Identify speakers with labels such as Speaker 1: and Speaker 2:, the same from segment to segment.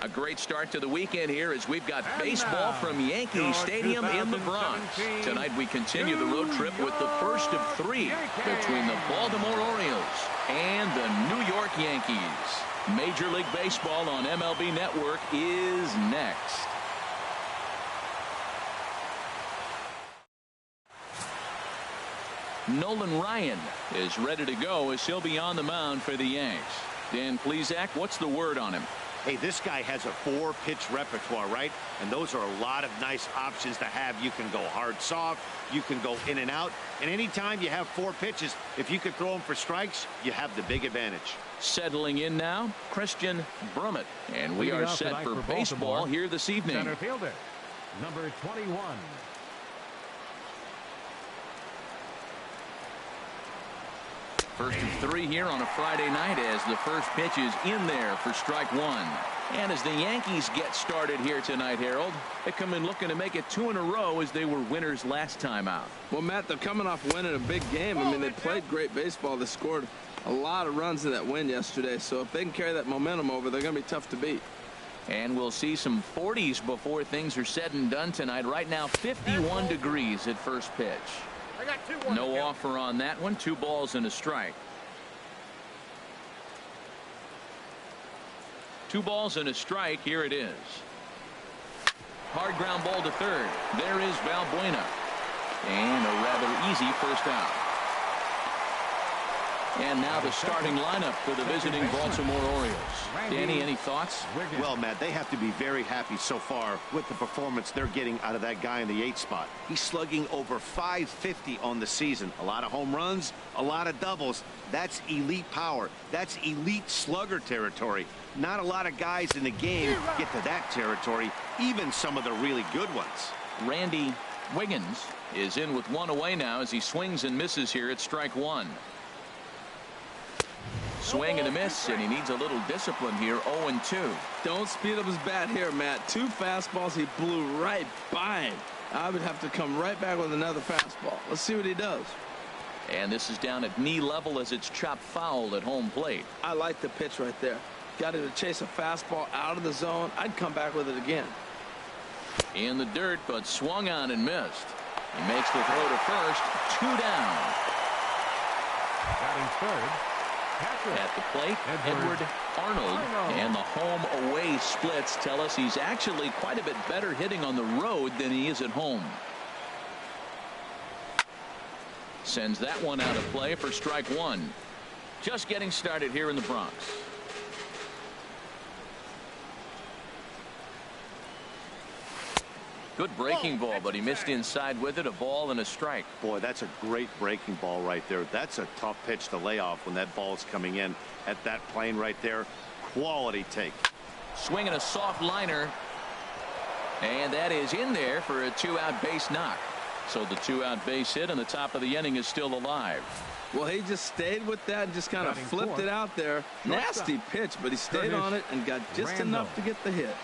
Speaker 1: A great start to the weekend here as we've got baseball from Yankee Stadium in the Bronx. Tonight we continue the road trip with the first of three between the Baltimore Orioles and the New York Yankees. Major League Baseball on MLB Network is next. Nolan Ryan is ready to go as he'll be on the mound for the Yanks. Dan Plesac, what's the word on him?
Speaker 2: Hey, this guy has a 4-pitch repertoire, right? And those are a lot of nice options to have. You can go hard, soft. You can go in and out. And anytime you have 4 pitches, if you could throw them for strikes, you have the big advantage.
Speaker 1: Settling in now, Christian Brummett. And we are set for baseball here this evening.
Speaker 3: Center fielder, number 21.
Speaker 1: First of 3 here on a Friday night as the first pitch is in there for strike 1. And as the Yankees get started here tonight, Harold, they come in looking to make it 2 in a row as they were winners last time out.
Speaker 4: Well, Matt, they're coming off winning a big game. I mean, they played great baseball. They scored a lot of runs in that win yesterday. So if they can carry that momentum over, they're going to be tough to beat.
Speaker 1: And we'll see some 40s before things are said and done tonight. Right now, 51 degrees at first pitch. No offer on that one. 2 balls and a strike. 2 balls and a strike. Here it is. Hard ground ball to third. There is Valbuena. And a rather easy first out. And now the starting lineup for the visiting Baltimore Orioles. Danny, any thoughts?
Speaker 2: Well, Matt, they have to be very happy so far with the performance they're getting out of that guy in the 8th spot. He's slugging over .550 on the season. A lot of home runs, a lot of doubles. That's elite power. That's elite slugger territory. Not a lot of guys in the game get to that territory, even some of the really good ones.
Speaker 1: Randy Wiggins is in with 1 away now as he swings and misses here at strike 1. Swing and a miss, and he needs a little discipline here. 0-2.
Speaker 4: Don't speed up his bat here, Matt. 2 fastballs. He blew right by him. I would have to come right back with another fastball. Let's see what he does.
Speaker 1: And this is down at knee level as it's chopped foul at home plate.
Speaker 4: I like the pitch right there. Got him to chase a fastball out of the zone. I'd come back with it again.
Speaker 1: In the dirt, but swung on and missed. He makes the throw to first. 2 down.
Speaker 3: Batting third.
Speaker 1: At the plate, Edward Arnold. And the home-away splits tell us he's actually quite a bit better hitting on the road than he is at home. Sends that one out of play for strike 1. Just getting started here in the Bronx. Good breaking ball, but he missed inside with it. A ball and a strike.
Speaker 2: Boy, that's a great breaking ball right there. That's a tough pitch to lay off when that ball is coming in at that plane right there. Quality take.
Speaker 1: Swinging a soft liner. And that is in there for a 2-out base knock. So the 2-out base hit and the top of the inning is still alive.
Speaker 4: Well, he just stayed with that and just kind of flipped it out there. Nasty pitch, but he stayed on it and got just enough to get the hit.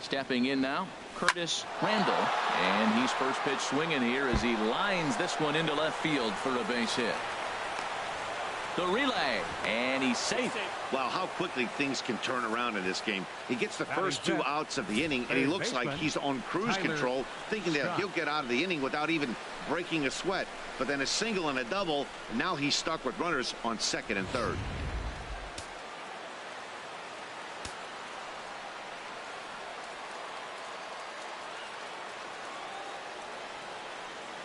Speaker 1: Stepping in now, Curtis Randall, and he's first pitch swinging here as he lines this one into left field for a base hit. The relay, and he's safe.
Speaker 2: Wow, how quickly things can turn around in this game. He gets the first 2 outs of the inning, and he looks like he's on cruise control, thinking that he'll get out of the inning without even breaking a sweat. But then a single and a double, and now he's stuck with runners on second and third.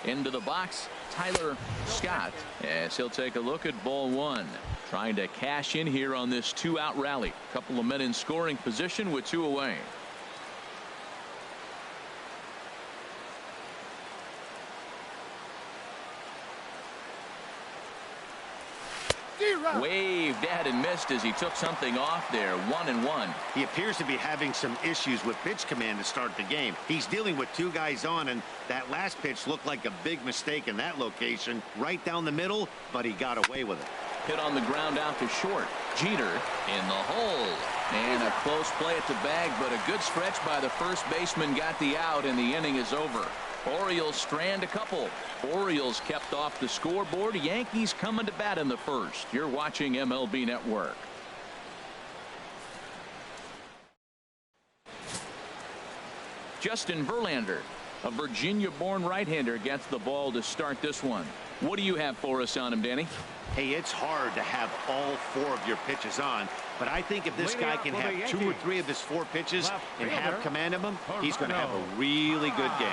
Speaker 1: Into the box, Tyler Scott, as he'll take a look at ball 1. Trying to cash in here on this 2-out rally. Couple of men in scoring position with 2 away. Waved at and missed as he took something off there. 1-1.
Speaker 2: He appears to be having some issues with pitch command to start the game. He's dealing with 2 guys on, and that last pitch looked like a big mistake in that location. Right down the middle, but he got away with it.
Speaker 1: Hit on the ground out to short. Jeter in the hole. And a close play at the bag, but a good stretch by the first baseman got the out, and the inning is over. Orioles strand a couple. Orioles kept off the scoreboard. Yankees coming to bat in the first. You're watching MLB Network. Justin Verlander, a Virginia-born right-hander, gets the ball to start this one. What do you have for us on him, Danny?
Speaker 2: Hey, it's hard to have all 4 of your pitches on, but I think if this guy can have 2 or 3 of his 4 pitches and have command of them, he's going to have a really good game.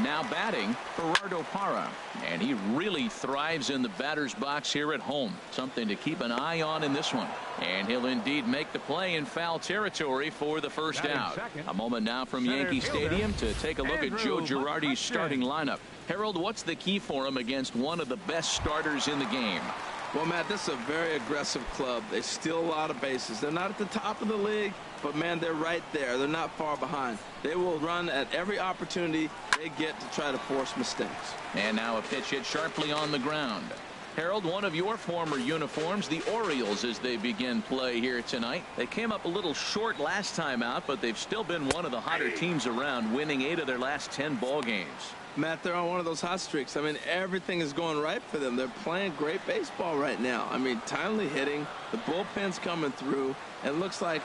Speaker 1: Now batting, Gerardo Parra, and he really thrives in the batter's box here at home. Something to keep an eye on in this one. And he'll indeed make the play in foul territory for the first out. A moment now from Yankee Stadium to take a look at Joe Girardi's starting lineup. Harold, what's the key for him against one of the best starters in the game?
Speaker 4: Well, Matt, this is a very aggressive club. They steal a lot of bases. They're not at the top of the league, but, man, they're right there. They're not far behind. They will run at every opportunity they get to try to force mistakes.
Speaker 1: And now a pitch hit sharply on the ground. Harold, one of your former uniforms, the Orioles, as they begin play here tonight. They came up a little short last time out, but they've still been one of the hotter teams around, winning 8 of their last 10 ball games.
Speaker 4: Matt, they're on one of those hot streaks. I mean, everything is going right for them. They're playing great baseball right now. I mean, timely hitting, the bullpen's coming through, and it looks like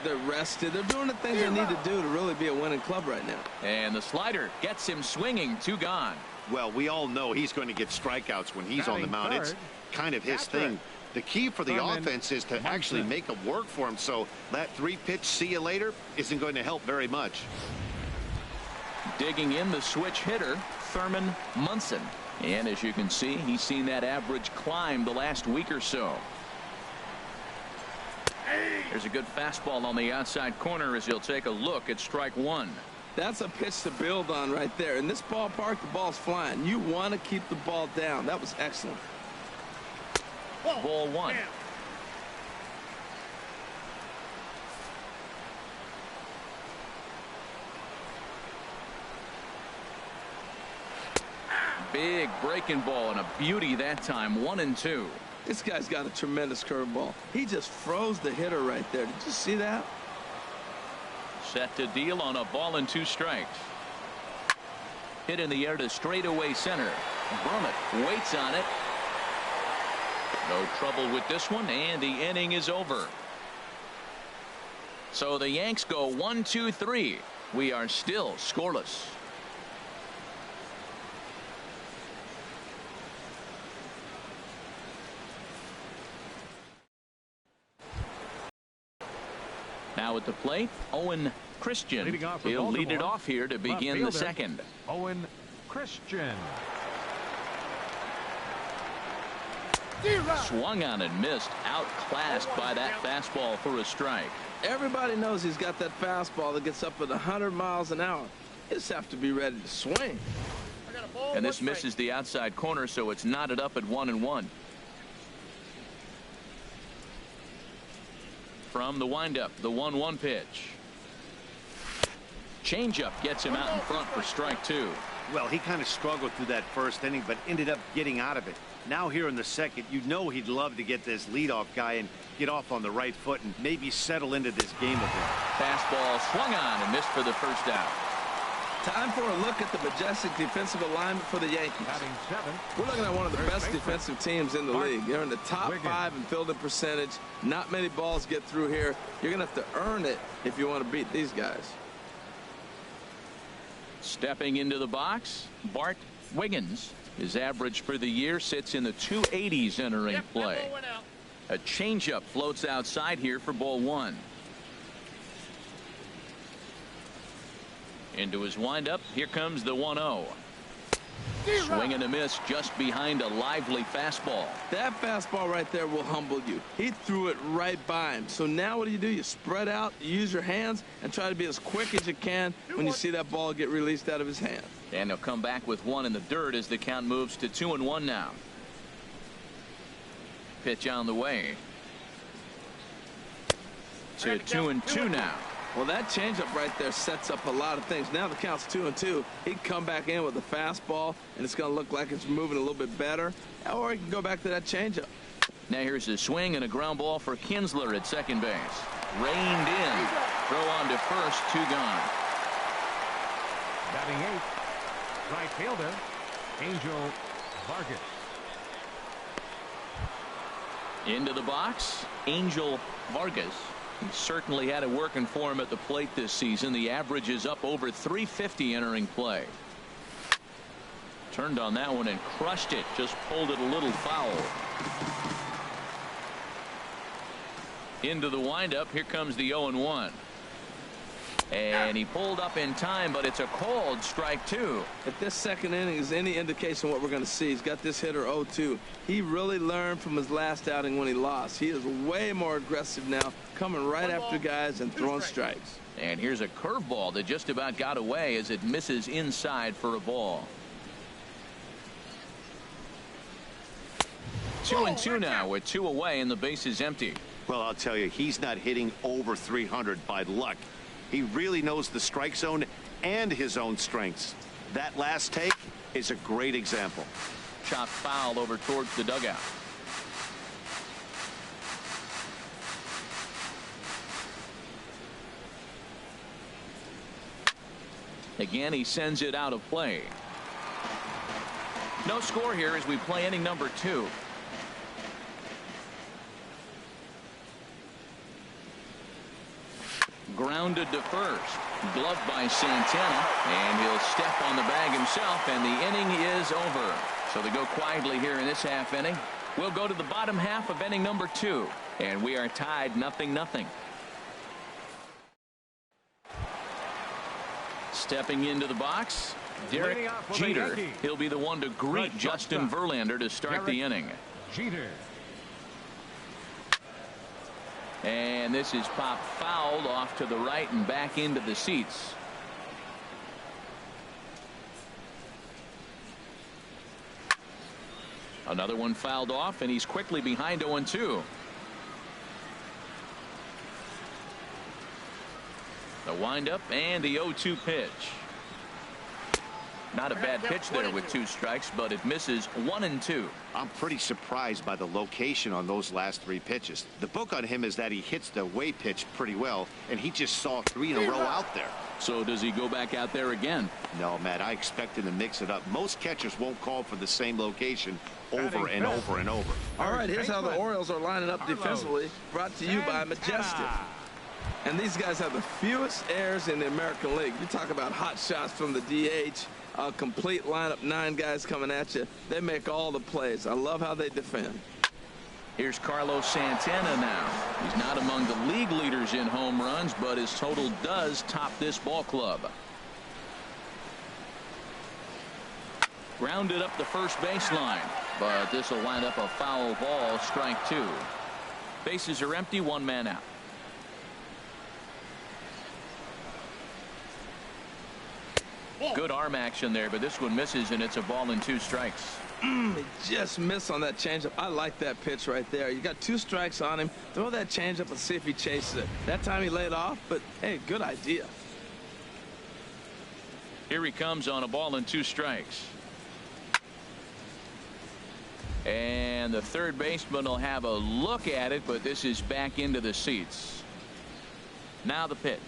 Speaker 4: they're rested. They're doing the things they need to do to really be a winning club right now.
Speaker 1: And the slider gets him swinging, 2 gone.
Speaker 2: Well, we all know he's going to get strikeouts when he's on the mound. It's kind of his thing. The key for the offense is to actually make it work for him, so that 3-pitch see you later isn't going to help very much.
Speaker 1: Digging in the switch hitter, Thurman Munson. And as you can see, he's seen that average climb the last week or so. There's a good fastball on the outside corner as he'll take a look at strike 1.
Speaker 4: That's a pitch to build on right there. In this ballpark, the ball's flying. You want to keep the ball down. That was excellent.
Speaker 1: Ball 1. Big breaking ball and a beauty that time. 1-2.
Speaker 4: This guy's got a tremendous curveball. He just froze the hitter right there. Did you see that?
Speaker 1: Set to deal on a ball and 2 strikes. Hit in the air to straightaway center. Brummett waits on it. No trouble with this one, and the inning is over. So the Yanks go 1-2-3. We are still scoreless. Now at the plate, Owen Christian. He'll lead it off here to begin the second.
Speaker 3: Owen Christian.
Speaker 1: Swung on and missed. Outclassed by that fastball for a strike.
Speaker 4: Everybody knows he's got that fastball that gets up at 100 miles an hour. He just have to be ready to swing.
Speaker 1: And this misses the outside corner, so it's knotted up at 1-1. From the windup, the 1-1 pitch. Changeup gets him out in front for strike 2.
Speaker 2: Well, he kind of struggled through that first inning, but ended up getting out of it. Now here in the second, you know he'd love to get this leadoff guy and get off on the right foot and maybe settle into this game a bit.
Speaker 1: Fastball swung on and missed for the first out.
Speaker 4: Time for a look at the majestic defensive alignment for the Yankees. We're looking at one of the best defensive teams in the league. They're in the top 5 in fielding percentage. Not many balls get through here. You're going to have to earn it if you want to beat these guys.
Speaker 1: Stepping into the box, Bart Wiggins. His average for the year sits in the 280s entering play. A changeup floats outside here for ball 1. Into his windup. Here comes the 1-0. Swing and a miss just behind a lively fastball.
Speaker 4: That fastball right there will humble you. He threw it right by him. So now what do? You spread out, you use your hands, and try to be as quick as you can when you see that ball get released out of his hand.
Speaker 1: And he'll come back with 1 in the dirt as the count moves to 2-1 now. Pitch on the way. To 2-2 now.
Speaker 4: Well, that changeup right there sets up a lot of things. Now the count's 2-2. He can come back in with a fastball, and it's going to look like it's moving a little bit better. Or he can go back to that changeup.
Speaker 1: Now here's a swing and a ground ball for Kinsler at second base. Reined in. Throw on to first. 2 gone.
Speaker 3: Batting 8th, right fielder, Angel Vargas.
Speaker 1: Into the box, Angel Vargas. He certainly had it working for him at the plate this season. The average is up over 350 entering play. Turned on that one and crushed it. Just pulled it a little foul. Into the windup. Here comes the 0-1. And he pulled up in time, but it's a called strike 2.
Speaker 4: If this second inning is any indication of what we're going to see, he's got this hitter 0-2. He really learned from his last outing when he lost. He is way more aggressive now, coming right after guys and throwing strikes.
Speaker 1: And here's a curveball that just about got away as it misses inside for a ball. 2-2 now with 2 away and the base is empty.
Speaker 2: Well, I'll tell you, he's not hitting over 300 by luck. He really knows the strike zone and his own strengths. That last take is a great example.
Speaker 1: Chopped foul over towards the dugout. Again, he sends it out of play. No score here as we play inning number 2. Grounded to first. Gloved by Santana. And he'll step on the bag himself, and the inning is over. So they go quietly here in this half inning. We'll go to the bottom half of inning number 2. And we are tied 0-0. Stepping into the box, Derek Jeter. He'll be the one to greet Justin Verlander to start the inning.
Speaker 3: Jeter.
Speaker 1: And this is popped fouled off to the right and back into the seats. Another one fouled off, and he's quickly behind 0-2. The windup and the 0-2 pitch. Not a bad pitch there with 2 strikes, but it misses 1-2.
Speaker 2: I'm pretty surprised by the location on those last 3 pitches. The book on him is that he hits the away pitch pretty well, and he just saw 3 in a row out there.
Speaker 1: So does he go back out there again?
Speaker 2: No, Matt, I expect him to mix it up. Most catchers won't call for the same location over and over and over.
Speaker 4: All right, here's how the Orioles are lining up defensively, brought to you by Majestic. And these guys have the fewest errors in the American League. You talk about hot shots from the DH, a complete lineup, 9 guys coming at you. They make all the plays. I love how they defend.
Speaker 1: Here's Carlos Santana now. He's not among the league leaders in home runs, but his total does top this ball club. Grounded up the first baseline, but this will wind up a foul ball, strike 2. Bases are empty, 1 man out. Good arm action there, but this one misses, and it's a ball and 2 strikes.
Speaker 4: He just missed on that changeup. I like that pitch right there. You got 2 strikes on him. Throw that changeup and see if he chases it. That time he laid off, but hey, good idea.
Speaker 1: Here he comes on a ball and 2 strikes. And the third baseman will have a look at it, but this is back into the seats. Now the pitch.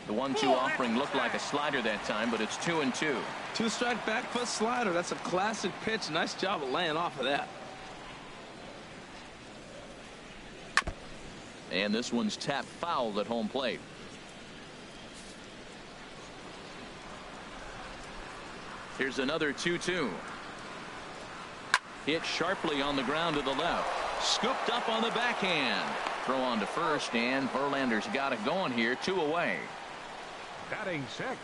Speaker 1: The 1-2 offering looked like a slider that time, but it's 2-2.
Speaker 4: 2-strike back foot slider. That's a classic pitch. Nice job of laying off of that.
Speaker 1: And this one's tapped foul at home plate. Here's another 2-2. Hit sharply on the ground to the left. Scooped up on the backhand. Throw on to first, and Verlander's got it going here. 2 away.
Speaker 3: Batting 6th,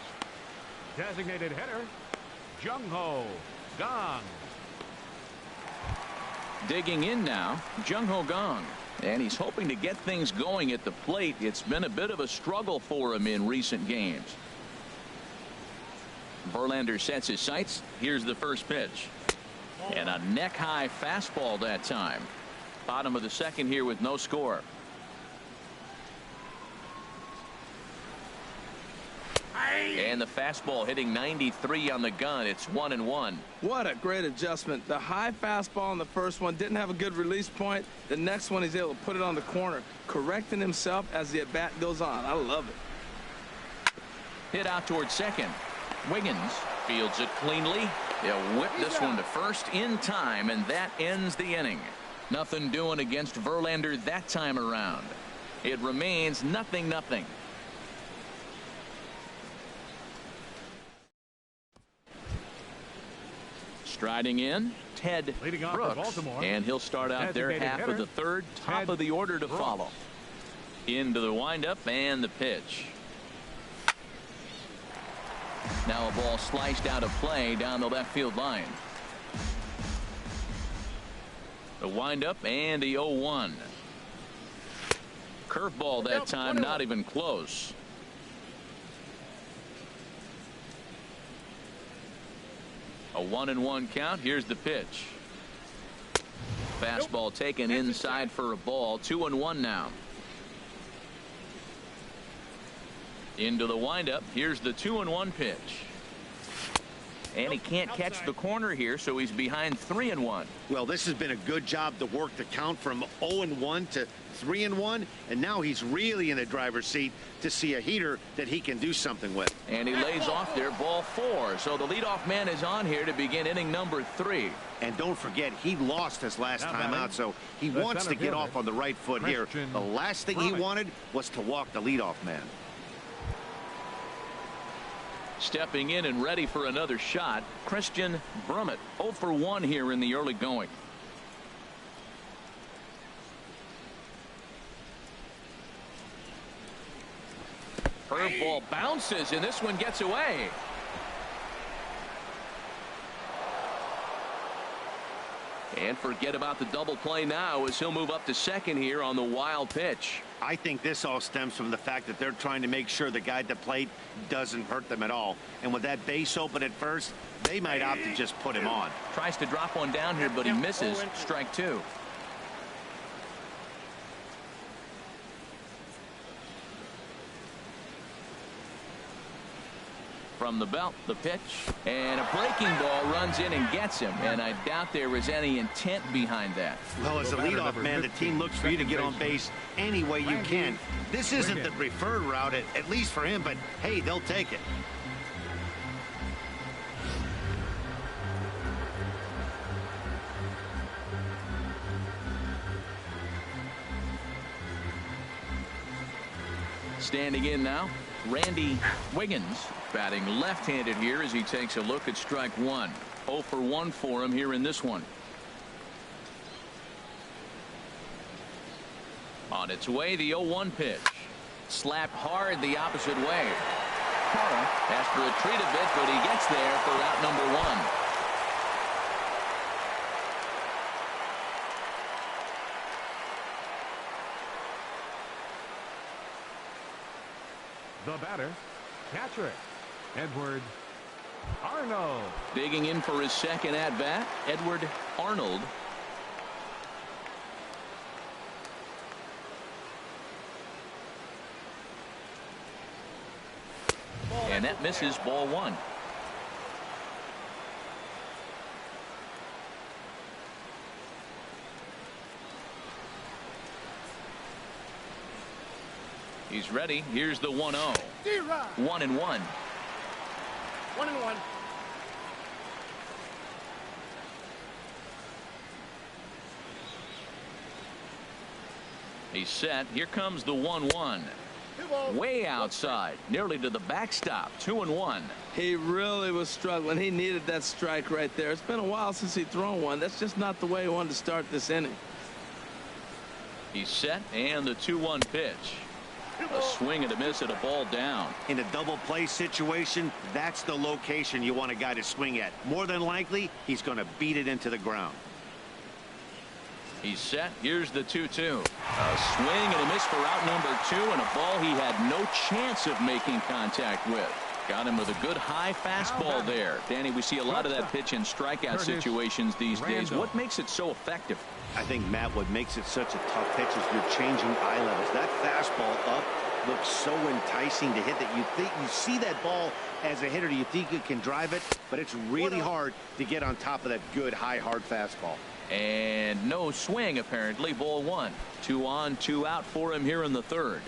Speaker 3: designated hitter, Jung-Ho Gong.
Speaker 1: Digging in now, Jung-Ho Gong. And he's hoping to get things going at the plate. It's been a bit of a struggle for him in recent games. Verlander sets his sights. Here's the first pitch. And a neck-high fastball that time. Bottom of the 2nd here with no score. And the fastball hitting 93 on the gun. It's 1-1.
Speaker 4: What a great adjustment. The high fastball in the first one didn't have a good release point. The next one he's able to put it on the corner, correcting himself as the at-bat goes on. I love it.
Speaker 1: Hit out towards second. Wiggins fields it cleanly. He'll whip this one to first in time, and that ends the inning. Nothing doing against Verlander that time around. It remains 0-0. Striding in, Ted Brooks, and he'll start out their half of the third, top of the order to follow. Into the windup and the pitch. Now a ball sliced out of play down the left field line. The windup and the 0-1. Curveball that time, not even close. A 1-1 count. Here's the pitch. Fastball taken inside for a ball. 2-1 now. Into the windup. Here's the 2-1 pitch. And he can't catch the corner here, so he's behind 3-1.
Speaker 2: Well, this has been a good job to work the count from 0-1 to 3-1, and now he's really in the driver's seat to see a heater that he can do something with.
Speaker 1: And he lays off there, ball 4. So the leadoff man is on here to begin inning number 3.
Speaker 2: And don't forget, he lost his last time out, so he wants to get off on the right foot here. The last thing he wanted was to walk the leadoff man.
Speaker 1: Stepping in and ready for another shot, Christian Brummett. 0 for 1 here in the early going. Curveball bounces, and this one gets away. And forget about the double play now as he'll move up to second here on the wild pitch.
Speaker 2: I think this all stems from the fact that they're trying to make sure the guy at the plate doesn't hurt them at all. And with that base open at first, they might opt to just put him on.
Speaker 1: Tries to drop one down here, but he misses. Strike 2. From the belt, the pitch, and a breaking ball runs in and gets him, and I doubt there was any intent behind that.
Speaker 2: Well, as a leadoff man, the team looks for you to get on base any way you can. This isn't the preferred route, at least for him, but hey, they'll take it.
Speaker 1: Standing in now, Randy Wiggins, batting left-handed here as he takes a look at strike 1. 0 for 1 for him here in this one. On its way, the 0-1 pitch. Slapped hard the opposite way. Cora has to retreat a bit, but he gets there for out number 1.
Speaker 3: The batter, catcher, Edward Arnold.
Speaker 1: Digging in for his second at-bat, Edward Arnold. And that misses, ball 1. He's ready. Here's the 1-0. 1-1.
Speaker 5: 1-1.
Speaker 1: He's set. Here comes the 1-1. Way outside, nearly to the backstop. 2-1.
Speaker 4: He really was struggling. He needed that strike right there. It's been a while since he'd thrown one. That's just not the way he wanted to start this inning.
Speaker 1: He's set, and the 2-1 pitch. A swing and a miss at a ball down.
Speaker 2: In a double play situation, that's the location you want a guy to swing at. More than likely, he's going to beat it into the ground.
Speaker 1: He's set. Here's the 2-2. A swing and a miss for out number 2, and a ball he had no chance of making contact with. Got him with a good high fastball there. Danny, we see a lot of that pitch in strikeout situations these days. What makes it so effective?
Speaker 2: I think, Matt, what makes it such a tough pitch is you're changing eye levels. That fastball up looks so enticing to hit that you see that ball as a hitter, you think you can drive it, but it's really hard to get on top of that good high hard fastball.
Speaker 1: And no swing apparently. Ball one. 2 on, 2 out for him here in the third.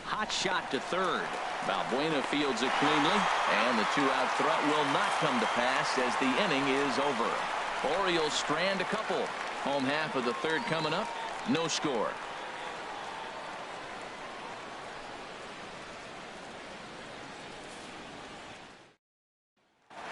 Speaker 1: Hot shot to third. Balbuena fields it cleanly, and the 2-out threat will not come to pass as the inning is over. Orioles strand a couple. Home half of the third coming up. No score.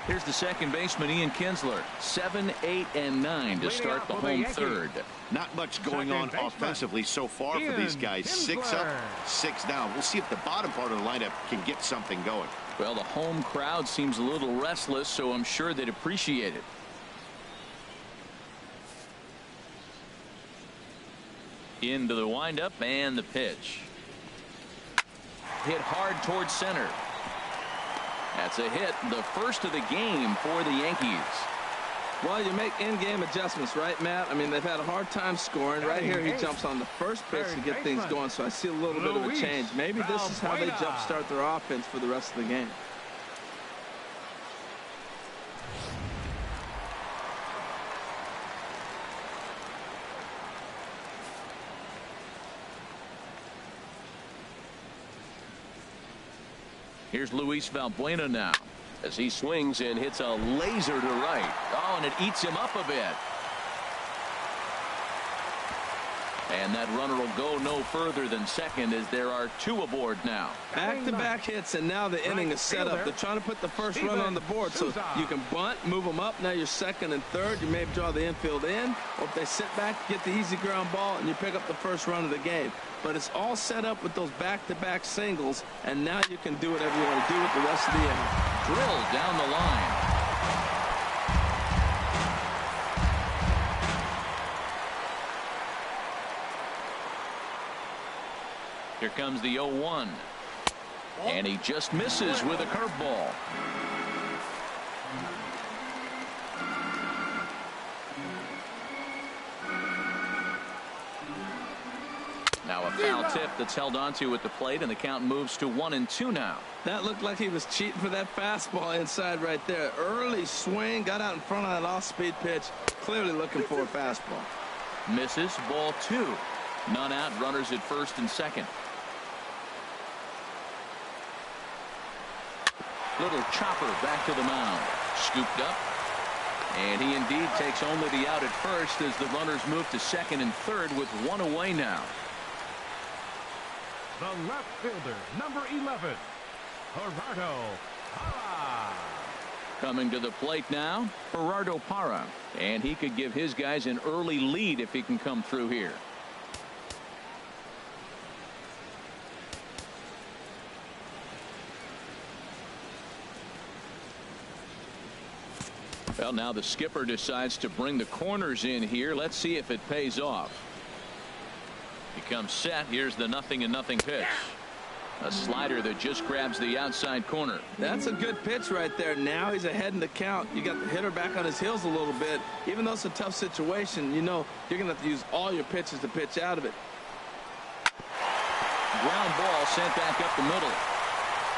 Speaker 1: Here's the second baseman, Ian Kinsler. 7, 8, and 9 to start the home third.
Speaker 2: Not much going on offensively so far for these guys. 6 up, 6 down. We'll see if the bottom part of the lineup can get something going.
Speaker 1: Well, the home crowd seems a little restless, so I'm sure they'd appreciate it. Into the windup and the pitch. Hit hard towards center. That's a hit, the first of the game for the Yankees.
Speaker 4: Well, you make in-game adjustments, right, Matt? I mean, they've had a hard time scoring. Right here, he jumps on the first pitch to get things going, so I see a little bit of a change. Maybe this is how they jumpstart their offense for the rest of the game.
Speaker 1: Here's Luis Balbuena now as he swings and hits a laser to right. Oh, and it eats him up a bit. And that runner will go no further than second as there are 2 aboard now.
Speaker 4: Back-to-back hits, and now the inning is set up. They're trying to put the first run on the board, so you can bunt, move them up. Now you're second and third. You may draw the infield in, or if they sit back, get the easy ground ball, and you pick up the first run of the game. But it's all set up with those back-to-back singles, and now you can do whatever you want to do with the rest of the inning.
Speaker 1: Drilled down the line. Here comes the 0-1. And he just misses with a curveball. Now a foul tip that's held onto at the plate, and the count moves to 1-2 now.
Speaker 4: That looked like he was cheating for that fastball inside right there. Early swing, got out in front of that off-speed pitch. Clearly looking for a fastball.
Speaker 1: Misses, ball 2. None out, runners at first and second. Little chopper back to the mound. Scooped up. And he indeed takes only the out at first as the runners move to second and third with 1 away now.
Speaker 3: The left fielder, number 11, Gerardo Parra.
Speaker 1: Coming to the plate now, Gerardo Parra. And he could give his guys an early lead if he can come through here. Well, now the skipper decides to bring the corners in here. Let's see if it pays off. He comes set. Here's the 0-0 pitch. A slider that just grabs the outside corner.
Speaker 4: That's a good pitch right there. Now he's ahead in the count. You got the hitter back on his heels a little bit. Even though it's a tough situation, you know you're going to have to use all your pitches to pitch out of it.
Speaker 1: Ground ball sent back up the middle.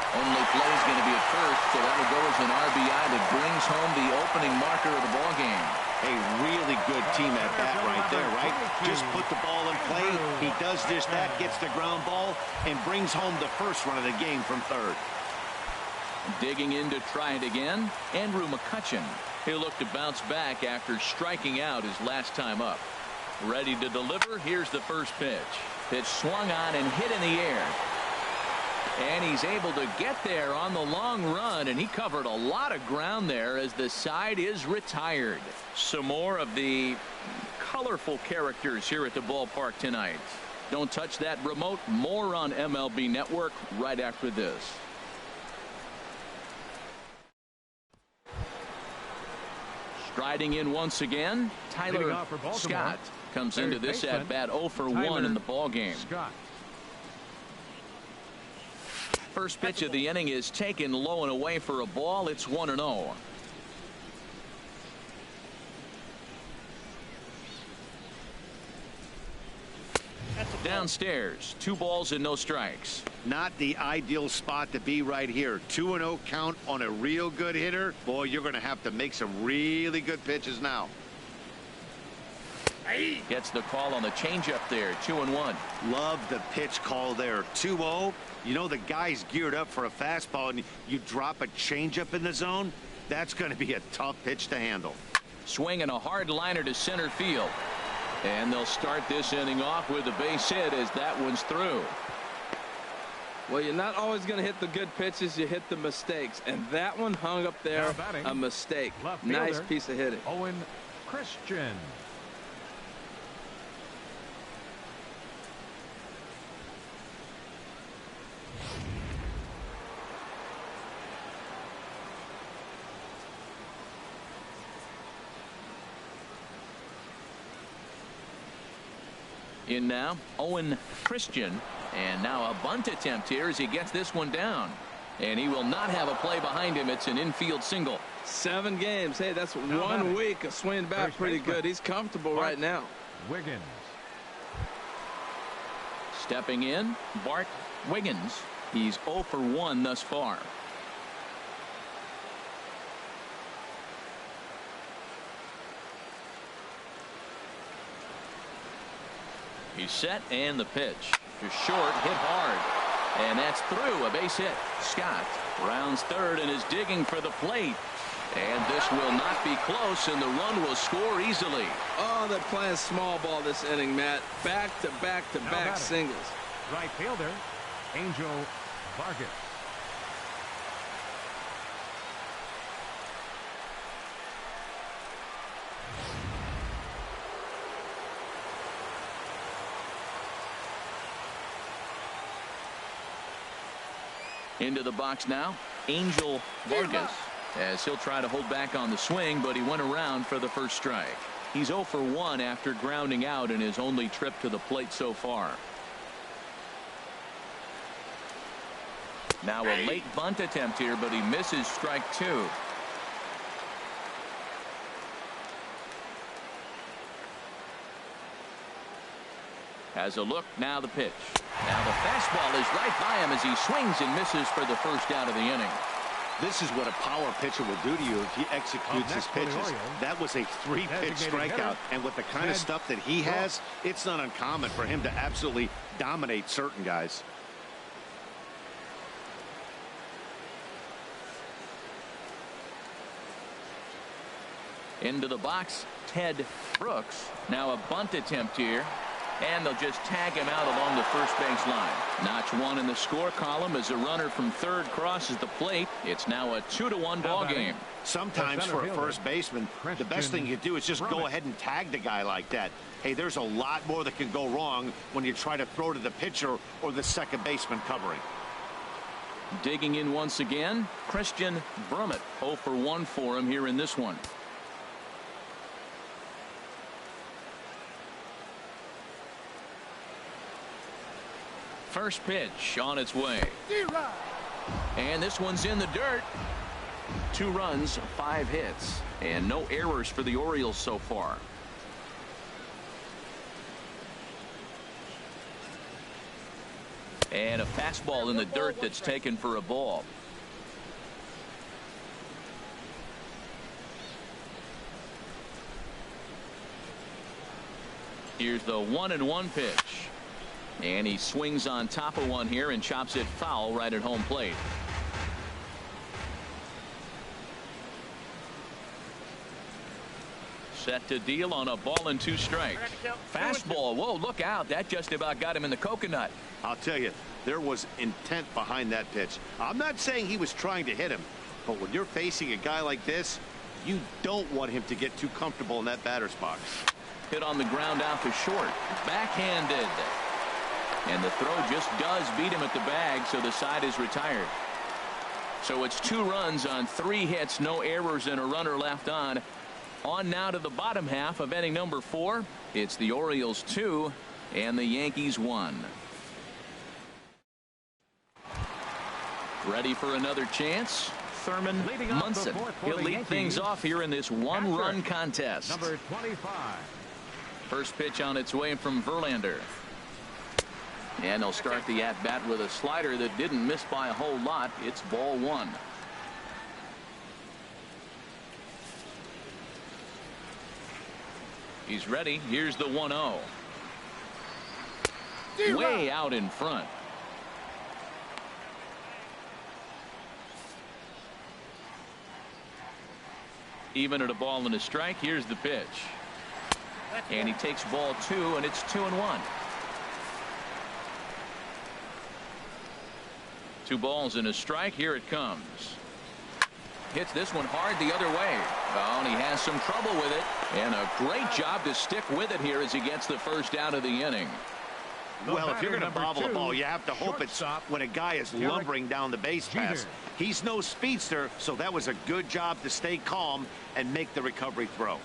Speaker 1: Only play is going to be at first, so that will go as an RBI that brings home the opening marker of the ball game.
Speaker 2: A really good team at bat right there, right? Just put the ball in play. He does just that, gets the ground ball, and brings home the first run of the game from third.
Speaker 1: Digging in to try it again, Andrew McCutchen. He'll look to bounce back after striking out his last time up. Ready to deliver. Here's the first pitch. Pitch swung on and hit in the air. And he's able to get there on the long run, and he covered a lot of ground there as the side is retired. Some more of the colorful characters here at the ballpark tonight. Don't touch that remote. More on MLB Network right after this. Striding in once again, Tyler Scott comes into this at bat 0 for 1 in the ball game. first pitch of the inning is taken low and away for a ball. It's 1-0. Downstairs, 2 balls and no strikes.
Speaker 2: Not the ideal spot to be right here. 2-0 count on a real good hitter. Boy, you're going to have to make some really good pitches now.
Speaker 1: Gets the call on the changeup there. 2-1.
Speaker 2: Love the pitch call there. 2-0. You know the guy's geared up for a fastball, and you drop a changeup in the zone. That's going to be a tough pitch to handle.
Speaker 1: Swinging a hard liner to center field. And they'll start this inning off with a base hit as that one's through.
Speaker 4: Well, you're not always going to hit the good pitches. You hit the mistakes. And that one hung up there, a mistake. Nice piece of hitting.
Speaker 3: Owen Christian.
Speaker 1: In now, Owen Christian. And now a bunt attempt here as he gets this one down. And he will not have a play behind him. It's an infield single.
Speaker 4: 7 games. Hey, that's 1 week of swinging back pretty good. He's comfortable right now.
Speaker 3: Wiggins.
Speaker 1: Stepping in, Bart Wiggins. He's 0 for 1 thus far. He's set, and the pitch. Just short, hit hard. And that's through. A base hit. Scott rounds third and is digging for the plate. And this will not be close, and the run will score easily.
Speaker 4: Oh, they're playing small ball this inning, Matt. Back-to-back-to-back singles.
Speaker 3: Right fielder, Angel Vargas.
Speaker 1: Into the box now, Angel Vargas, as he'll try to hold back on the swing, but he went around for the first strike. He's 0 for 1 after grounding out in his only trip to the plate so far. Now a late bunt attempt here, but he misses strike 2. Has a look, now the pitch. Now the fastball is right by him as he swings and misses for the first out of the inning.
Speaker 2: This is what a power pitcher will do to you if he executes his pitches. That was a 3-pitch strikeout, and with the kind of stuff that he has, it's not uncommon for him to absolutely dominate certain guys.
Speaker 1: Into the box, Ted Brooks. Now a bunt attempt here. And they'll just tag him out along the first base line. Notch 1 in the score column as a runner from third crosses the plate. It's now a 2-1 ball game.
Speaker 2: Sometimes for a first baseman, the best thing you do is just go ahead and tag the guy like that. Hey, there's a lot more that can go wrong when you try to throw to the pitcher or the second baseman covering.
Speaker 1: Digging in once again, Christian Brummett. 0 for 1 for him here in this one. First pitch on its way. And this one's in the dirt. 2 runs, 5 hits, and no errors for the Orioles so far. And a fastball in the dirt that's taken for a ball. Here's the 1-1 pitch. And he swings on top of one here and chops it foul right at home plate. Set to deal on a ball and 2 strikes. Fastball. Whoa, look out. That just about got him in the coconut.
Speaker 2: I'll tell you, there was intent behind that pitch. I'm not saying he was trying to hit him, but when you're facing a guy like this, you don't want him to get too comfortable in that batter's box.
Speaker 1: Hit on the ground out to short. Backhanded. And the throw just does beat him at the bag, so the side is retired. So it's 2 runs on 3 hits, no errors, and a runner left on. On now to the bottom half of inning number 4. It's the Orioles 2 and the Yankees 1. Ready for another chance. Thurman Munson. He'll lead things off here in this one-run contest.
Speaker 3: Number 25.
Speaker 1: First pitch on its way from Verlander. And they'll start the at-bat with a slider that didn't miss by a whole lot. It's ball one. He's ready. Here's the 1-0. Way out in front. Even at a ball and a strike. Here's the pitch. And he takes ball two, and it's 2-1. 2 balls and a strike. Here it comes. Hits this one hard the other way. Oh, and he has some trouble with it. And a great job to stick with it here as he gets the first out of the inning.
Speaker 2: Well, if you're going to bobble a ball, you have to hope it's when a guy is lumbering down the base pass. He's no speedster, so that was a good job to stay calm and make the recovery throw.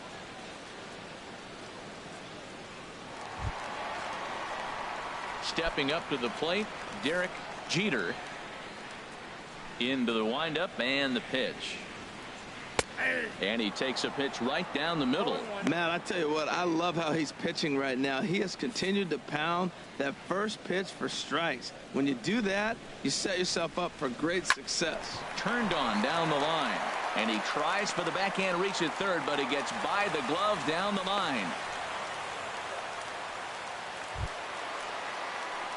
Speaker 1: Stepping up to the plate, Derek Jeter. Into the windup and the pitch. And he takes a pitch right down the middle.
Speaker 4: Matt, I tell you what, I love how he's pitching right now. He has continued to pound that first pitch for strikes. When you do that, you set yourself up for great success.
Speaker 1: Turned on down the line. And he tries for the backhand reach at third, but he gets by the glove down the line.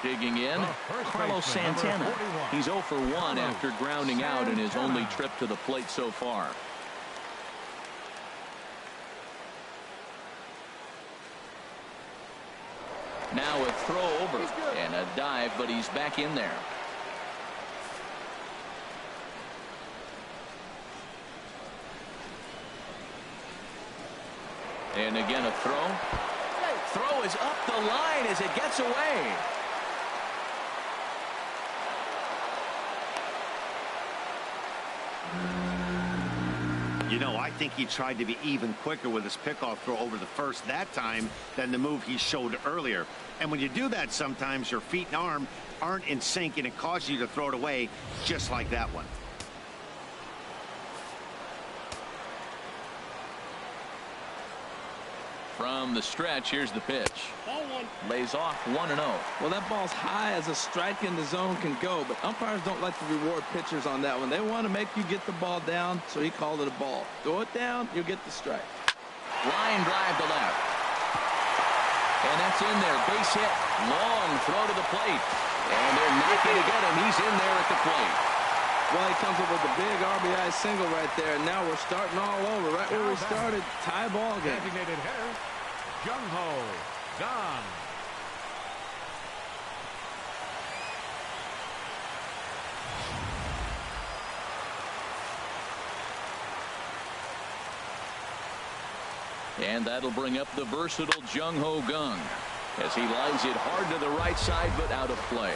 Speaker 1: Digging in, Carlos Santana. He's 0 for 1 after grounding out in his only trip to the plate so far. Now a throw over and a dive, but he's back in there. And again a throw. Throw is up the line as it gets away.
Speaker 2: You know, I think he tried to be even quicker with his pickoff throw over the first that time than the move he showed earlier. And when you do that, sometimes your feet and arm aren't in sync, and it causes you to throw it away just like that one.
Speaker 1: From the stretch, here's the pitch. Lays off 1-0.
Speaker 4: Well, that ball's high as a strike in the zone can go, but umpires don't like to reward pitchers on that one. They want to make you get the ball down, so he called it a ball. Throw it down, you'll get the strike.
Speaker 1: Line drive to left. And that's in there. Base hit. Long throw to the plate. And they're not going to get him. He's in there at the plate.
Speaker 4: Well, he comes up with a big RBI single right there, and now we're starting all over. Right where we started, tie ball game.
Speaker 3: Designated hitter, Jung-Ho Kang.
Speaker 1: And that'll bring up the versatile Jung-Ho Kang as he lines it hard to the right side, but out of play.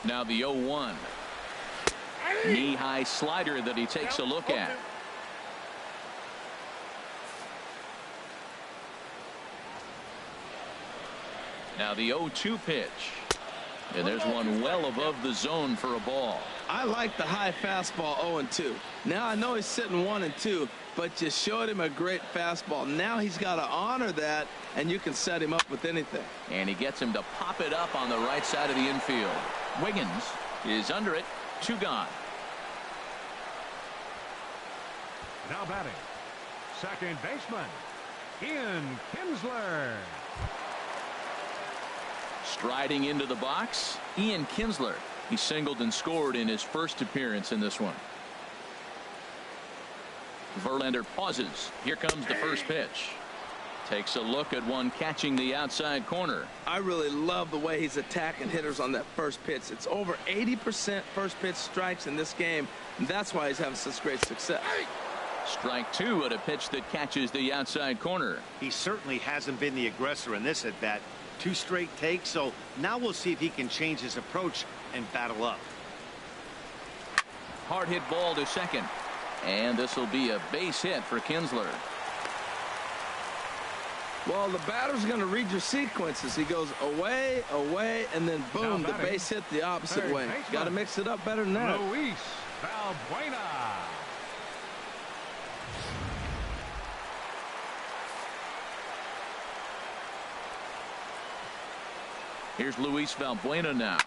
Speaker 1: Now the 0-1. Knee-high slider that he takes a look at. Now the 0-2 pitch. And there's one well above the zone for a ball.
Speaker 4: I like the high fastball 0-2. Now I know he's sitting 1-2, but you showed him a great fastball. Now he's got to honor that, and you can set him up with anything.
Speaker 1: And he gets him to pop it up on the right side of the infield. Wiggins is under it. 2 gone.
Speaker 3: Now batting, second baseman, Ian Kinsler.
Speaker 1: Striding into the box, Ian Kinsler. He singled and scored in his first appearance in this one. Verlander pauses. Here comes the first pitch. Takes a look at one catching the outside corner.
Speaker 4: I really love the way he's attacking hitters on that first pitch. It's over 80% first pitch strikes in this game, and that's why he's having such great success.
Speaker 1: Strike 2 at a pitch that catches the outside corner.
Speaker 2: He certainly hasn't been the aggressor in this at bat. 2 straight takes, so now we'll see if he can change his approach and battle up.
Speaker 1: Hard hit ball to second, and this will be a base hit for Kinsler.
Speaker 4: Well, the batter's going to read your sequences. He goes away, away, and then boom, the base hit the opposite way. Got to mix it up better than that.
Speaker 3: Luis Valbuena.
Speaker 1: Here's Luis Valbuena now.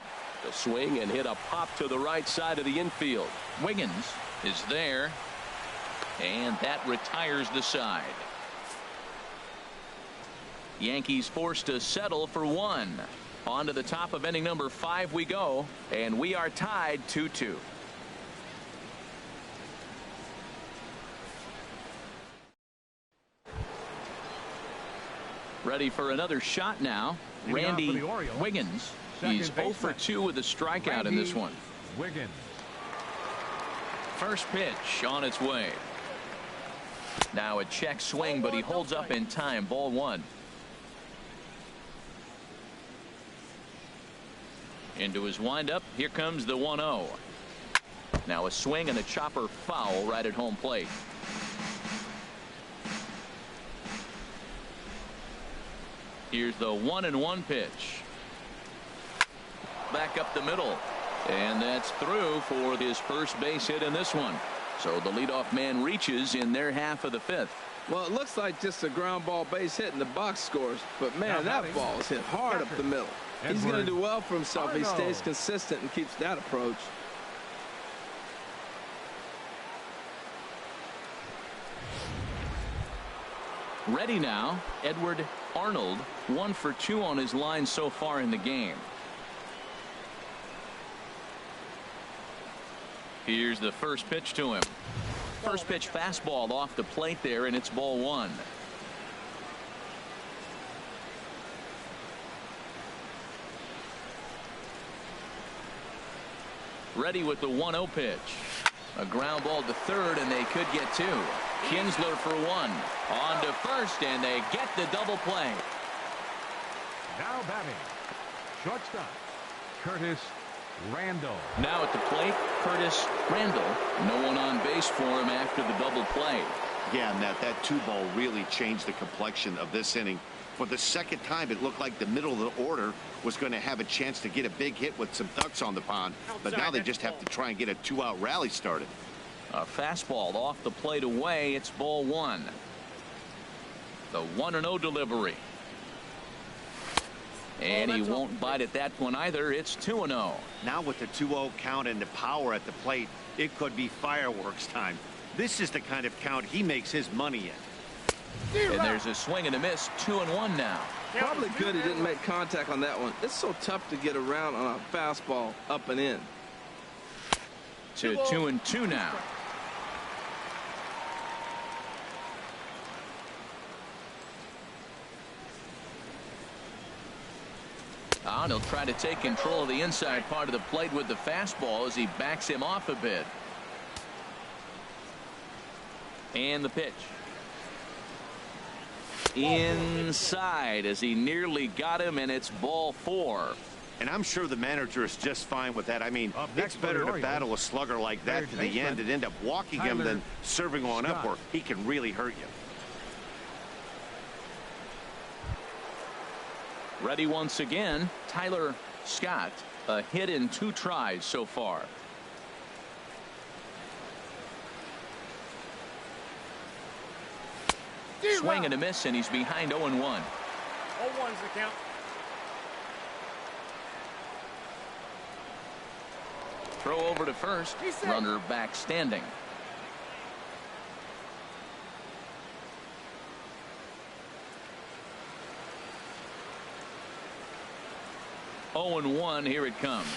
Speaker 1: The swing and hit a pop to the right side of the infield. Wiggins is there, and that retires the side. Yankees forced to settle for one. On to the top of inning number 5 we go, and we are tied 2-2. Ready for another shot now. Randy Wiggins. He's 0 for 2 with a strikeout in this one.
Speaker 3: Wiggins.
Speaker 1: First pitch on its way. Now a check swing, but he holds up in time. Ball 1. Into his windup. Here comes the 1-0. Now a swing and a chopper foul right at home plate. Here's the 1-1 pitch. Back up the middle. And that's through for his first base hit in this one. So the leadoff man reaches in their half of the 5th.
Speaker 4: Well, it looks like just a ground ball base hit and the box scores. But, man, that ball is hit hard up the middle. He's going to do well for himself if he stays consistent and keeps that approach.
Speaker 1: Ready now, Edward Arnold, 1 for 2 on his line so far in the game. Here's the first pitch to him. First pitch fastball off the plate there, and it's ball 1. Ready with the 1-0 pitch. A ground ball to third, and they could get 2. Kinsler for 1. On to first, and they get the double play.
Speaker 3: Now batting, shortstop, Curtis Randall.
Speaker 1: Now at the plate, Curtis Randall. No one on base for him after the double play.
Speaker 2: Yeah, Matt, that 2-ball really changed the complexion of this inning. For the second time, it looked like the middle of the order was going to have a chance to get a big hit with some ducks on the pond. But now they just have to try and get a 2-out rally started.
Speaker 1: A fastball off the plate away. It's ball 1. The 1-0 delivery. And he won't bite at that one either. It's 2-0.
Speaker 2: Now with the 2-0 count and the power at the plate, it could be fireworks time. This is the kind of count he makes his money in.
Speaker 1: And there's a swing and a miss. 2-1 now.
Speaker 4: Probably good he didn't make contact on that one. It's so tough to get around on a fastball up and in.
Speaker 1: To 2-2 now. And he'll try to take control of the inside part of the plate with the fastball as he backs him off a bit. And the pitch. Inside as he nearly got him, and it's ball 4.
Speaker 2: And I'm sure the manager is just fine with that. I mean, it's better to battle a slugger like that to the end and end up walking him than serving on up where he can really hurt you.
Speaker 1: Ready once again, Tyler Scott. A hit in 2 tries so far. Swing and a miss, and he's behind 0-1.
Speaker 5: 0-1's the count.
Speaker 1: Throw over to first. Runner back standing. Oh and 1. Here it comes.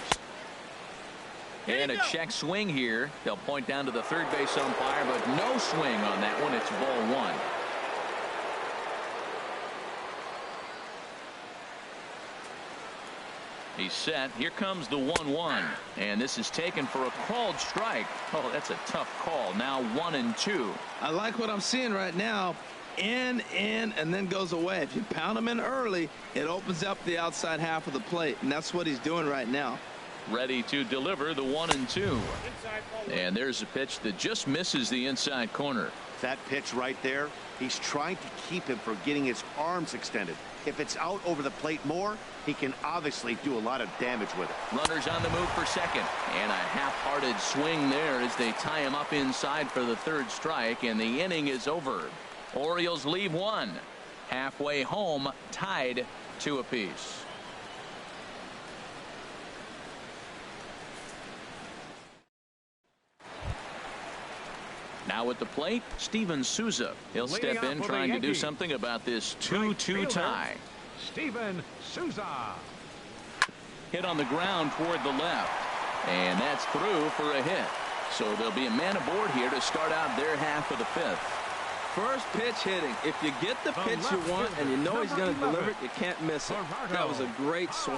Speaker 1: And a check swing here. They'll point down to the third base umpire, but no swing on that one. It's ball 1. He's set. Here comes the 1-1, and this is taken for a called strike. Oh, that's a tough call. Now 1-2.
Speaker 4: I like what I'm seeing right now. In, and then goes away. If you pound him in early, it opens up the outside half of the plate, and that's what he's doing right now.
Speaker 1: Ready to deliver the 1-2. And there's a pitch that just misses the inside corner.
Speaker 2: That pitch right there, he's trying to keep him from getting his arms extended. If it's out over the plate more, he can obviously do a lot of damage with it.
Speaker 1: Runners on the move for second. And a half-hearted swing there as they tie him up inside for the third strike, and the inning is over. Orioles leave one. Halfway home, tied 2 apiece. Now at the plate, Steven Souza. He'll step in trying to do something about this 2-2 tie.
Speaker 3: Steven Souza.
Speaker 1: Hit on the ground toward the left. And that's through for a hit. So there'll be a man aboard here to start out their half of the 5th.
Speaker 4: First pitch hitting. If you get the pitch you want and you know he's going to deliver it, you can't miss it. That was a great swing.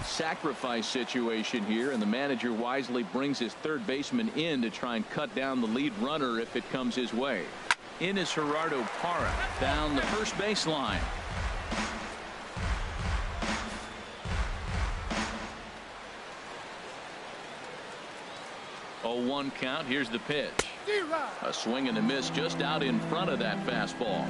Speaker 1: Sacrifice situation here, and the manager wisely brings his third baseman in to try and cut down the lead runner if it comes his way. In is Gerardo Parra down the first baseline. Oh, 1 count. Here's the pitch. A swing and a miss just out in front of that fastball.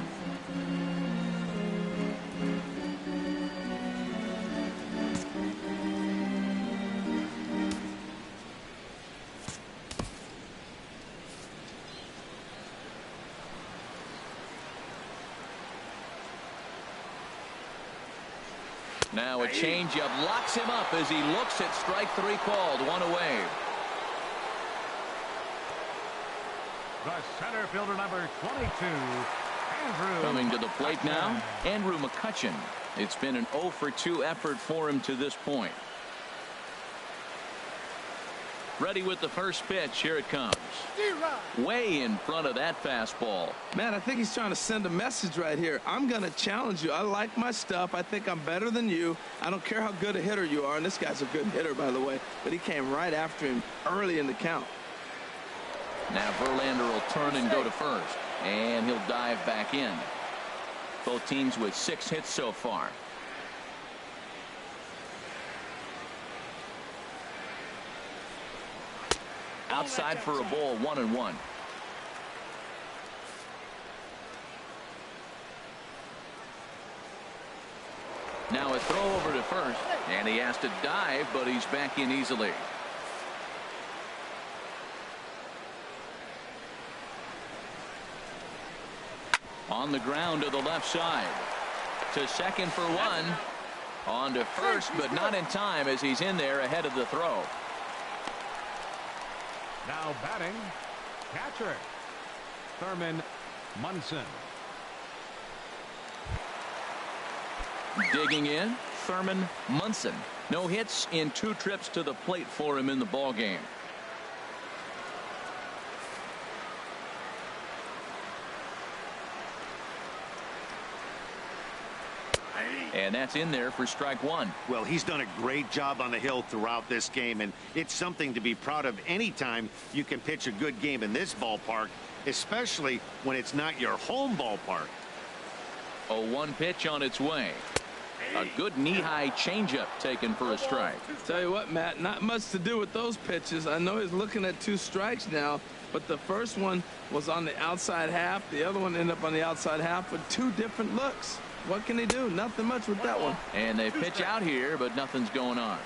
Speaker 1: Now a changeup locks him up as he looks at strike 3 called. 1 away.
Speaker 3: The center fielder, number 22, Andrew.
Speaker 1: Coming to the plate now, Andrew McCutchen. It's been an 0 for 2 effort for him to this point. Ready with the first pitch. Here it comes. Way in front of that fastball.
Speaker 4: Man, I think he's trying to send a message right here. I'm going to challenge you. I like my stuff. I think I'm better than you. I don't care how good a hitter you are. And this guy's a good hitter, by the way. But he came right after him early in the count.
Speaker 1: Now Verlander will turn and go to first. And he'll dive back in. Both teams with 6 hits so far. Outside for a ball, 1-1. Now a throw over to first, and he has to dive, but he's back in easily. On the ground to the left side. To second for 1. On to first, but not in time as he's in there ahead of the throw.
Speaker 3: Now batting, catcher, Thurman Munson.
Speaker 1: Digging in, Thurman Munson. No hits in 2 trips to the plate for him in the ball game. And that's in there for strike 1.
Speaker 2: Well, he's done a great job on the hill throughout this game, and it's something to be proud of anytime you can pitch a good game in this ballpark, especially when it's not your home ballpark.
Speaker 1: A 1 pitch on its way. A good knee-high changeup taken for a strike.
Speaker 4: Tell you what, Matt, not much to do with those pitches. I know he's looking at 2 strikes now, but the first one was on the outside half. The other one ended up on the outside half with 2 different looks. What can he do? Nothing much with that one.
Speaker 1: And they pitch out here, but nothing's going on.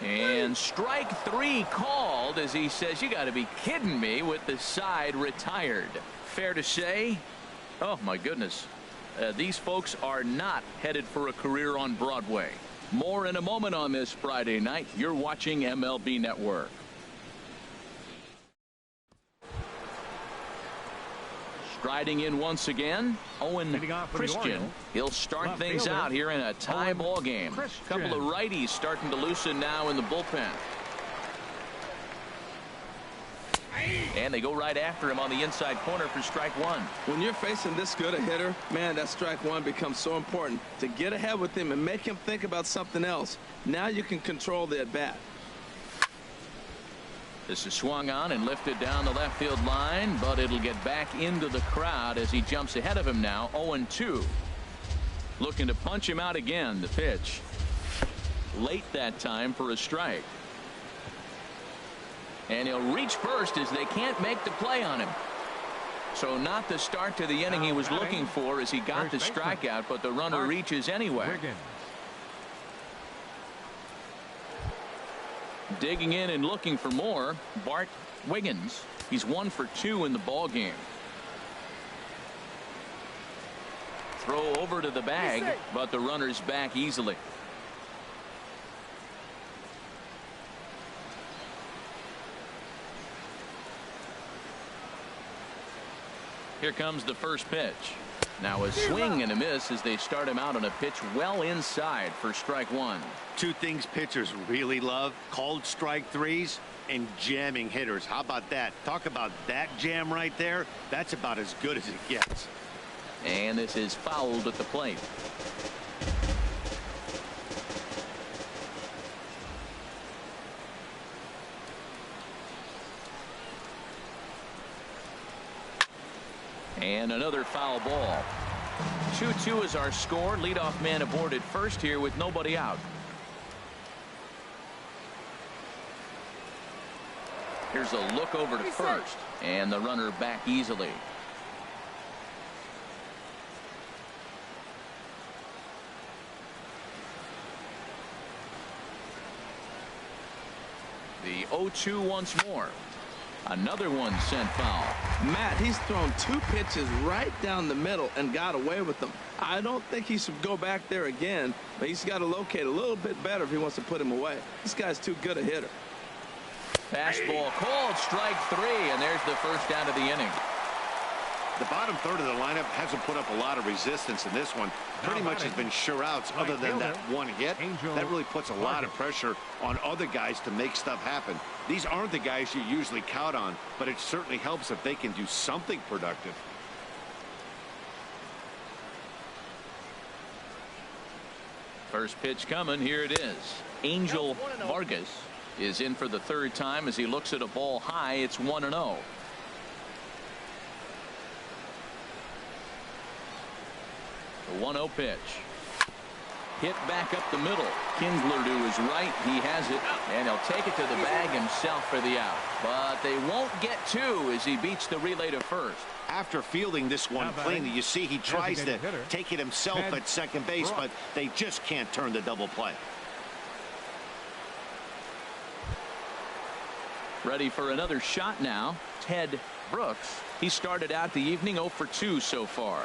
Speaker 1: And strike 3 called as he says, you got to be kidding me, with the side retired. Fair to say? Oh, my goodness. These folks are not headed for a career on Broadway. More in a moment on this Friday night. You're watching MLB Network. Striding in once again, Owen Christian. He'll start things out here in a tie ball game. A couple of righties starting to loosen now in the bullpen. And they go right after him on the inside corner for strike one.
Speaker 4: When you're facing this good a hitter, man, that strike one becomes so important to get ahead with him and make him think about something else. Now you can control the at-bat.
Speaker 1: This is swung on and lifted down the left field line, but it'll get back into the crowd as he jumps ahead of him now. 0-2. Looking to punch him out again. The pitch late that time for a strike. And he'll reach first as they can't make the play on him. So not the start to the inning he was looking for as he got the strikeout, but the runner reaches anyway. Digging in and looking for more, Bart Wiggins. He's 1 for 2 in the ball game. Throw over to the bag, but the runner's back easily. Here comes the first pitch. Now a swing and a miss as they start him out on a pitch well inside for strike one.
Speaker 2: Two things pitchers really love: called strike threes and jamming hitters. How about that? Talk about that jam right there. That's about as good as it gets.
Speaker 1: And this is fouled at the plate. And another foul ball. 2-2 is our score. Leadoff man aboard at first here with nobody out. Here's a look over to first, and the runner back easily. The 0-2 once more. Another one sent foul.
Speaker 4: Matt, he's thrown 2 pitches right down the middle and got away with them. I don't think he should go back there again, but he's got to locate a little bit better if he wants to put him away. This guy's too good a hitter.
Speaker 1: Fastball called, strike 3, and there's the first out of the inning.
Speaker 2: The bottom third of the lineup hasn't put up a lot of resistance in this one. Pretty much has been sure outs other than that one hit. That really puts a lot of pressure on other guys to make stuff happen. These aren't the guys you usually count on, but it certainly helps if they can do something productive.
Speaker 1: First pitch coming. Here it is. Angel Vargas is in for the third time as he looks at a ball high. It's 1-0. The 1-0 pitch. Hit back up the middle. Kinsler to his right. He has it, and he'll take it to the bag himself for the out. But they won't get 2 as he beats the relay to first.
Speaker 2: After fielding this one cleanly, you see he tries to take it himself at second base, but they just can't turn the double play.
Speaker 1: Ready for another shot now. Ted Brooks. He started out the evening 0 for 2 so far.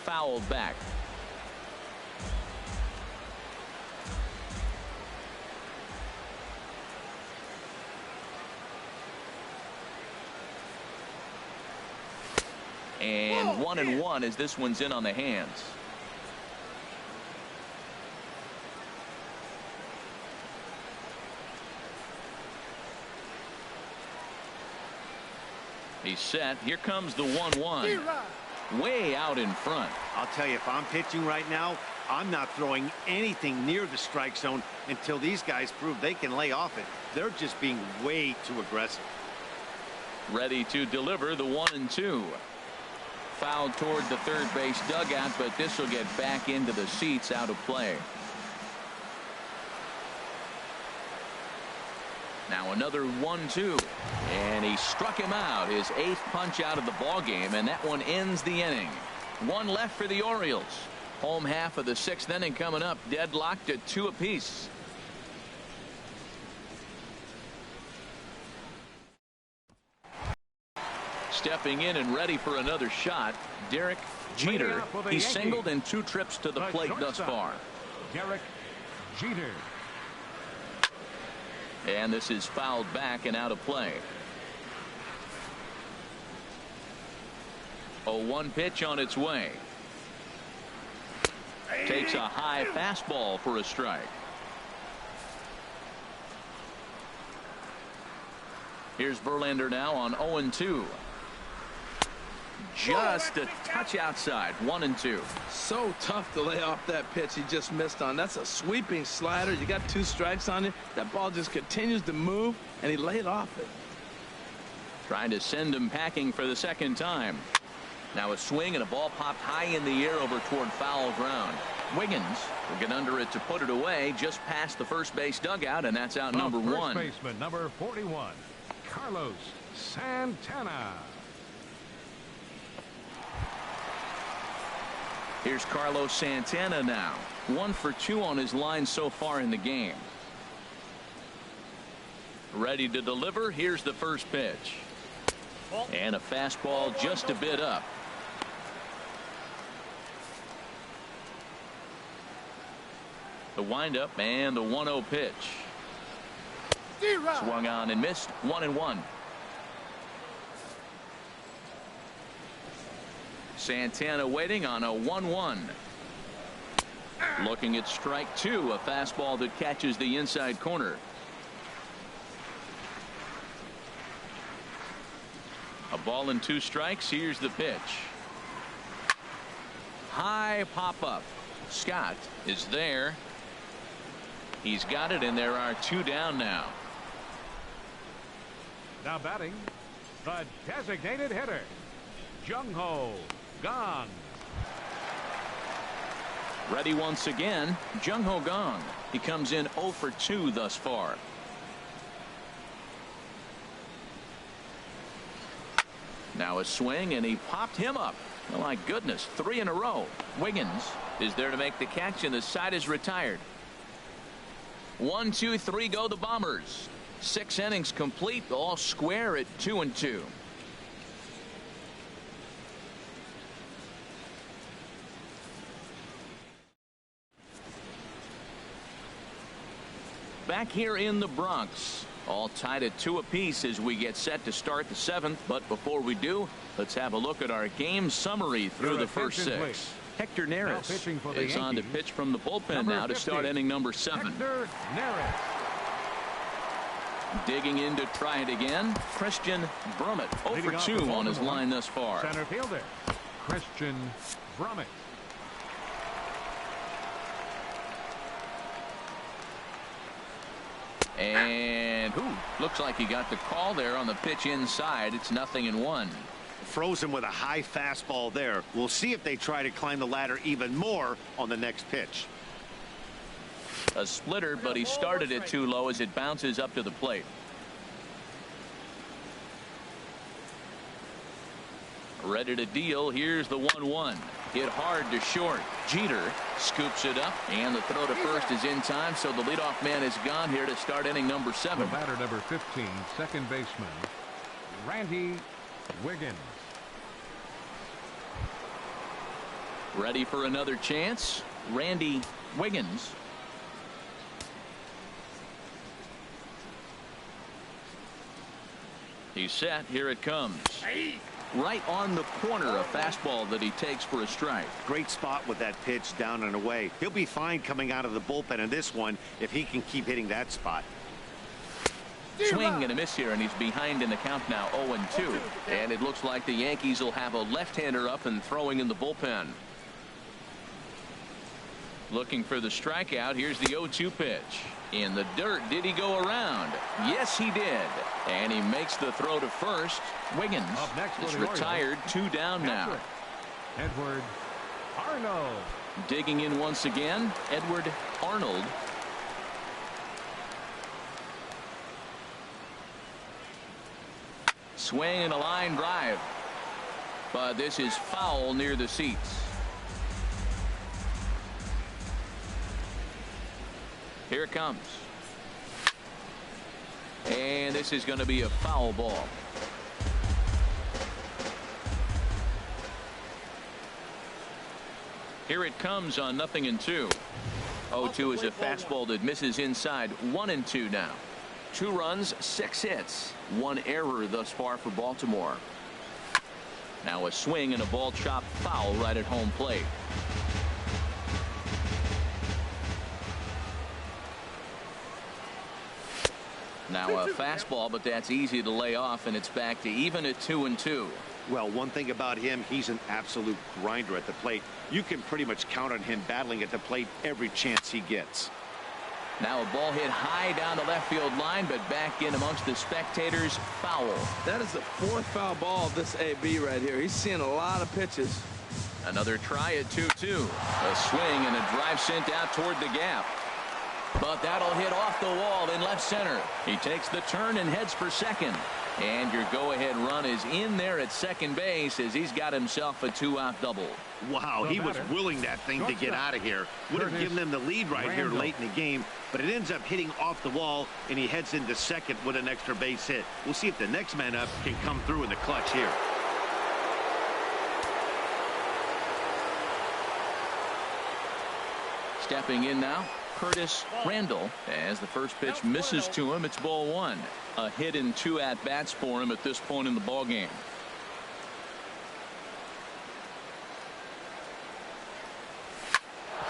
Speaker 1: Fouled back. And 1-1 as this one's in on the hands. He's set. Here comes the 1-1. Way out in front.
Speaker 2: I'll tell you, if I'm pitching right now, I'm not throwing anything near the strike zone until these guys prove they can lay off it. They're just being way too aggressive.
Speaker 1: Ready to deliver the 1-2. Fouled toward the third base dugout, but this will get back into the seats, out of play. Now another 1-2, and he struck him out, his 8th punch out of the ball game, and that one ends the inning. 1 left for the Orioles. Home half of the 6th inning coming up, deadlocked at 2 apiece. Stepping in and ready for another shot, Derek Jeter. He's singled in 2 trips to the plate thus far.
Speaker 3: Derek Jeter.
Speaker 1: And this is fouled back and out of play. 0-1 pitch on its way. Takes a high fastball for a strike. Here's Verlander now on 0-2. Just a touch outside. 1-2.
Speaker 4: So tough to lay off that pitch he just missed on. That's a sweeping slider. You got 2 strikes on you. That ball just continues to move, and he laid off it.
Speaker 1: Trying to send him packing for the second time. Now a swing and a ball popped high in the air over toward foul ground. Wiggins will get under it to put it away just past the first base dugout, and that's out number 1.
Speaker 3: First baseman, number 41, Carlos Santana.
Speaker 1: Here's Carlos Santana now. 1 for 2 on his line so far in the game. Ready to deliver. Here's the first pitch. And a fastball just a bit up. The windup and the 1-0 pitch. Swung on and missed. 1-1. Santana waiting on a 1-1. Looking at strike 2. A fastball that catches the inside corner. A ball and 2 strikes. Here's the pitch. High pop up. Scott is there. He's got it, and there are 2 down now.
Speaker 3: Now batting, the designated hitter, Jung-Ho Kang.
Speaker 1: Ready once again, Jung-Ho Kang. He comes in 0 for 2 thus far. Now a swing, and he popped him up. Oh, my goodness, 3 in a row. Wiggins is there to make the catch, and the side is retired. 1, 2, 3 go the Bombers. 6 innings complete, all square at 2-2. Back here in the Bronx, all tied at 2 apiece as we get set to start the 7th. But before we do, let's have a look at our game summary through the first 6.
Speaker 3: Please.
Speaker 1: Hector Neris is on to pitch from the bullpen
Speaker 3: number
Speaker 1: now to
Speaker 3: 50,
Speaker 1: start inning number 7.
Speaker 3: Hector Neris.
Speaker 1: Digging in to try it again, Christian Brummett. 0 for 2 on his line thus far.
Speaker 3: Center fielder, Christian Brummett.
Speaker 1: And looks like he got the call there on the pitch inside. It's 0-1.
Speaker 2: Frozen with a high fastball there. We'll see if they try to climb the ladder even more on the next pitch.
Speaker 1: A splitter, but he started it too low as it bounces up to the plate. Ready to deal. Here's the 1-1. Hit hard to short. Jeter scoops it up, and the throw to first is in time, so the leadoff man is gone here to start inning number 7.
Speaker 3: The batter, number 15, second baseman, Randy Wiggins.
Speaker 1: Ready for another chance. Randy Wiggins. He's set. Here it comes. Right on the corner, a fastball that he takes for a strike.
Speaker 2: Great spot with that pitch down and away. He'll be fine coming out of the bullpen in this one if he can keep hitting that spot.
Speaker 1: Swing and a miss here, and he's behind in the count now, 0-2. And it looks like the Yankees will have a left-hander up and throwing in the bullpen. Looking for the strikeout. Here's the 0-2 pitch. In the dirt. Did he go around? Yes, he did. And he makes the throw to first. Wiggins is retired. 2 down now.
Speaker 3: Edward Arnold.
Speaker 1: Digging in once again, Edward Arnold. Swing and a line drive. But this is foul near the seats. Here it comes. And this is going to be a foul ball. Here it comes on 0-2. 0-2 is a fastball that misses inside. 1-2 now. 2 runs, 6 hits. 1 error thus far for Baltimore. Now a swing and a ball chopped foul right at home plate. Now a fastball, but that's easy to lay off, and it's back to even at 2-2.
Speaker 2: Well, one thing about him, he's an absolute grinder at the plate. You can pretty much count on him battling at the plate every chance he gets.
Speaker 1: Now a ball hit high down the left field line, but back in amongst the spectators. Foul.
Speaker 4: That is the 4th foul ball of this AB right here. He's seeing a lot of pitches.
Speaker 1: Another try at 2-2. A swing and a drive sent out toward the gap. But that'll hit off the wall in left center. He takes the turn and heads for second. And your go-ahead run is in there at second base as he's got himself a 2-out double.
Speaker 2: Wow, he was willing that thing to get out of here. Would have given them the lead right here late in the game, but it ends up hitting off the wall, and he heads into second with an extra base hit. We'll see if the next man up can come through in the clutch here.
Speaker 1: Stepping in now, Curtis Randall. As the first pitch misses to him, it's ball 1. A hit in 2 at-bats for him at this point in the ball game.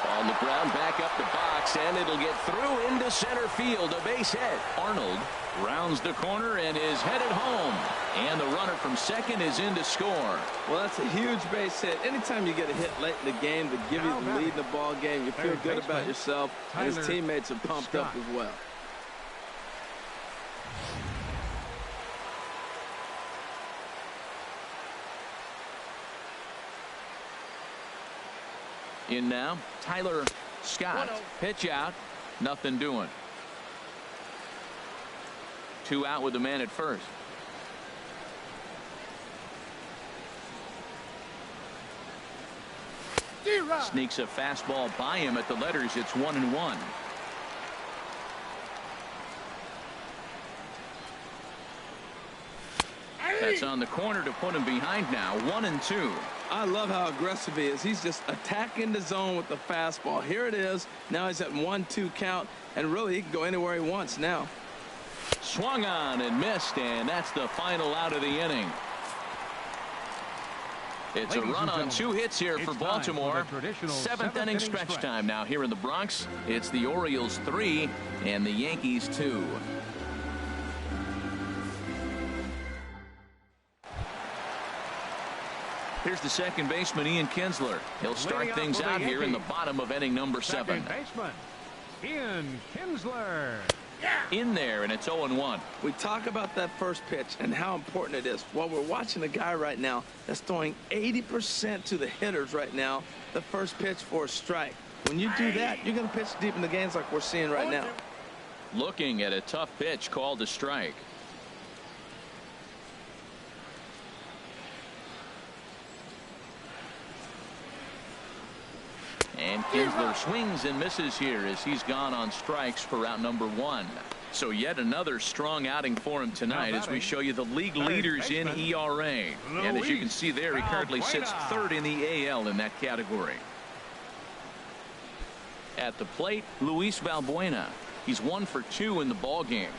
Speaker 1: On the ground, back up the box, and it'll get through into center field. A base hit. Arnold rounds the corner and is headed home. And the runner from second is in to score.
Speaker 4: Well, that's a huge base hit. Anytime you get a hit late in the game to give you the lead in the ball game, you feel good about yourself, and his teammates are pumped up as well.
Speaker 1: In now, Tyler Scott. Pitch out. Nothing doing. 2 out with the man at first. Sneaks a fastball by him at the letters. It's 1-1. That's on the corner to put him behind now. 1-2.
Speaker 4: I love how aggressive he is. He's just attacking the zone with the fastball. Here it is. Now he's at 1-2 count, and really he can go anywhere he wants now.
Speaker 1: Swung on and missed, and that's the final out of the inning. It's a run on 2 hits here for Baltimore. 7th inning stretch time now here in the Bronx. It's the Orioles 3 and the Yankees 2. Here's the second baseman, Ian Kinsler. He'll start things out here in the bottom of inning number 7.
Speaker 3: Second baseman, Ian Kinsler.
Speaker 1: In there, and it's 0-1.
Speaker 4: We talk about that first pitch and how important it is. Well, we're watching a guy right now that's throwing 80% to the hitters right now. The first pitch for a strike. When you do that, you're going to pitch deep in the games like we're seeing right now.
Speaker 1: Looking at a tough pitch called a strike. And Kinsler swings and misses here as he's gone on strikes for out number 1. So yet another strong outing for him tonight as we show you the league leaders in ERA. And as you can see there, he currently sits 3rd in the AL in that category. At the plate, Luis Valbuena. He's 1 for 2 in the ball game.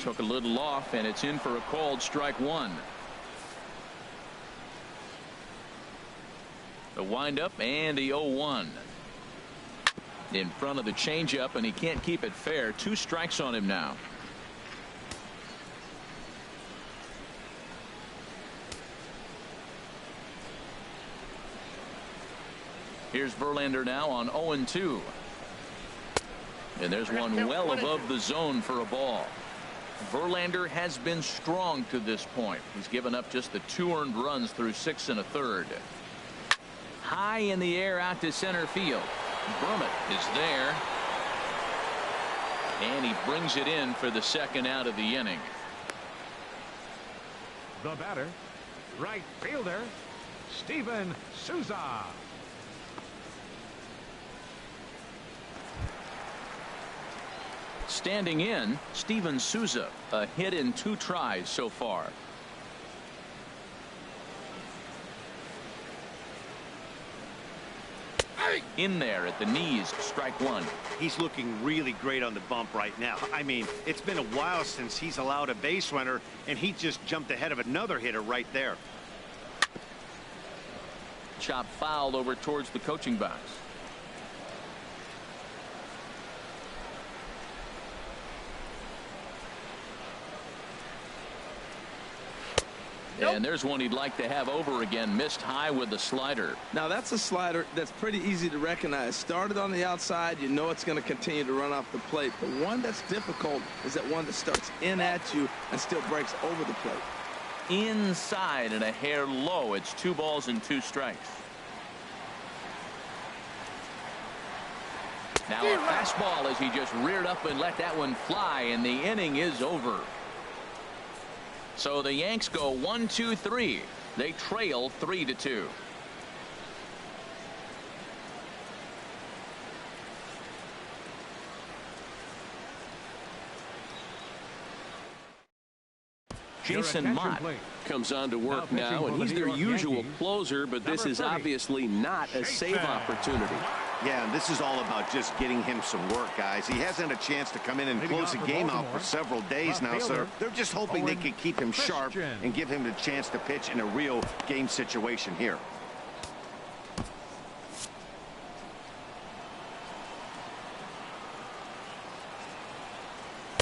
Speaker 1: Took a little off, and it's in for a called strike 1. The windup and the 0-1. In front of the changeup, and he can't keep it fair. 2 strikes on him now. Here's Verlander now on 0-2. And there's one well above the zone for a ball. Verlander has been strong to this point. He's given up just the 2 earned runs through 6 1/3. High in the air out to center field. Brummett is there. And he brings it in for the second out of the inning.
Speaker 3: The batter, right fielder, Steven Souza.
Speaker 1: Standing in, Steven Souza. A hit in 2 tries so far. In there at the knees, strike 1.
Speaker 2: He's looking really great on the bump right now. I mean, it's been a while since he's allowed a base runner, and he just jumped ahead of another hitter right there.
Speaker 1: Chop fouled over towards the coaching box. And there's one he'd like to have over again. Missed high with the slider.
Speaker 4: Now that's a slider that's pretty easy to recognize. Started on the outside, you know it's going to continue to run off the plate. But one that's difficult is that one that starts in at you and still breaks over the plate.
Speaker 1: Inside and a hair low. It's 2 balls and 2 strikes. Now a fastball as he just reared up and let that one fly, and the inning is over. So the Yanks go 1-2-3. They trail 3-2. Jason Mott
Speaker 6: comes on to work now, and he's their usual closer, but this is obviously not a save opportunity.
Speaker 2: Yeah, and this is all about just getting him some work, guys. He hasn't had a chance to come in and close the game out for several days now, so they're just hoping they can keep him sharp and give him the chance to pitch in a real game situation here.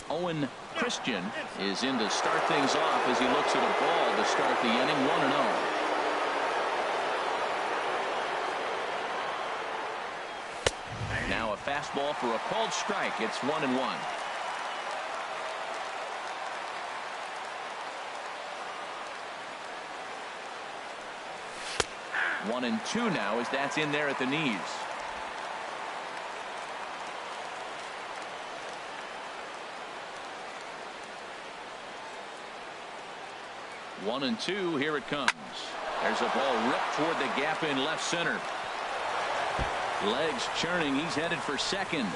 Speaker 1: Owen Christian is in to start things off as he looks at a ball to start the inning. 1-0. Now a fastball for a called strike. It's 1-1. 1-2 now as that's in there at the knees. One and two. Here it comes. There's a ball ripped toward the gap in left center. Legs churning. He's headed for second.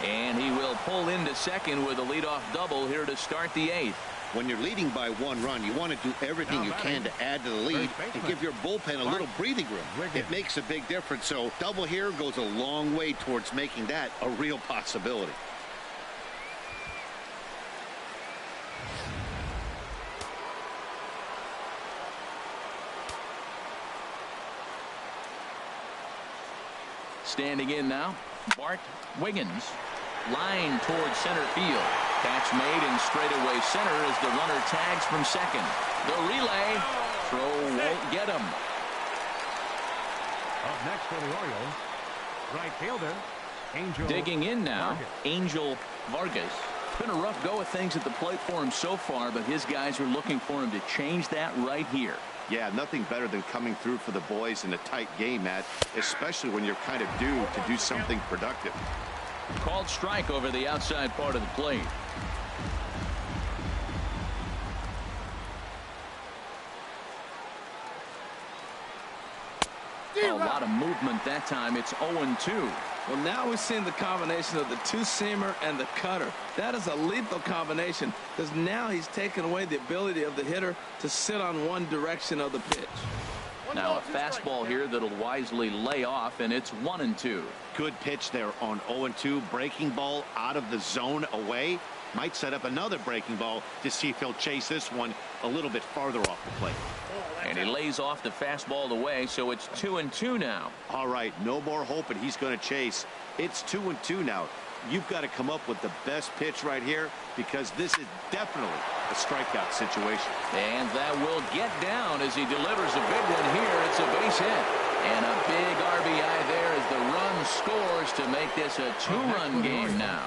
Speaker 1: And he will pull into second with a leadoff double here to start the 8th.
Speaker 2: When you're leading by 1 run, you want to do everything you can to add to the lead and give your bullpen a little breathing room. It makes a big difference. So double here goes a long way towards making that a real possibility.
Speaker 1: Standing in now, Bart Wiggins. Line towards center field. Catch made in straightaway center as the runner tags from second. The relay. Throw won't get him.
Speaker 3: Up next for the Orioles, right fielder, Angel.
Speaker 1: Digging in now,
Speaker 3: Vargas.
Speaker 1: Angel Vargas. It's been a rough go of things at the plate for him so far, but his guys are looking for him to change that right here.
Speaker 2: Yeah, nothing better than coming through for the boys in a tight game, Matt, especially when you're kind of due to do something productive.
Speaker 1: Called strike over the outside part of the plate. A lot of movement that time. It's 0-2.
Speaker 4: Well, now we're seeing the combination of the two-seamer and the cutter. That is a lethal combination because now he's taken away the ability of the hitter to sit on one direction of the pitch.
Speaker 1: Now a fastball here that'll wisely lay off, and it's 1-2.
Speaker 2: Good pitch there on 0-2. Breaking ball out of the zone away. Might set up another breaking ball to see if he'll chase this one a little bit farther off the plate.
Speaker 1: And he lays off the fastball away, so it's 2-2 now.
Speaker 2: All right, no more hoping he's going to chase. It's 2-2 now. You've got to come up with the best pitch right here because this is definitely a strikeout situation.
Speaker 1: And that will get down as he delivers a big one here. It's a base hit. And a big RBI there as the run scores to make this a 2-run game now.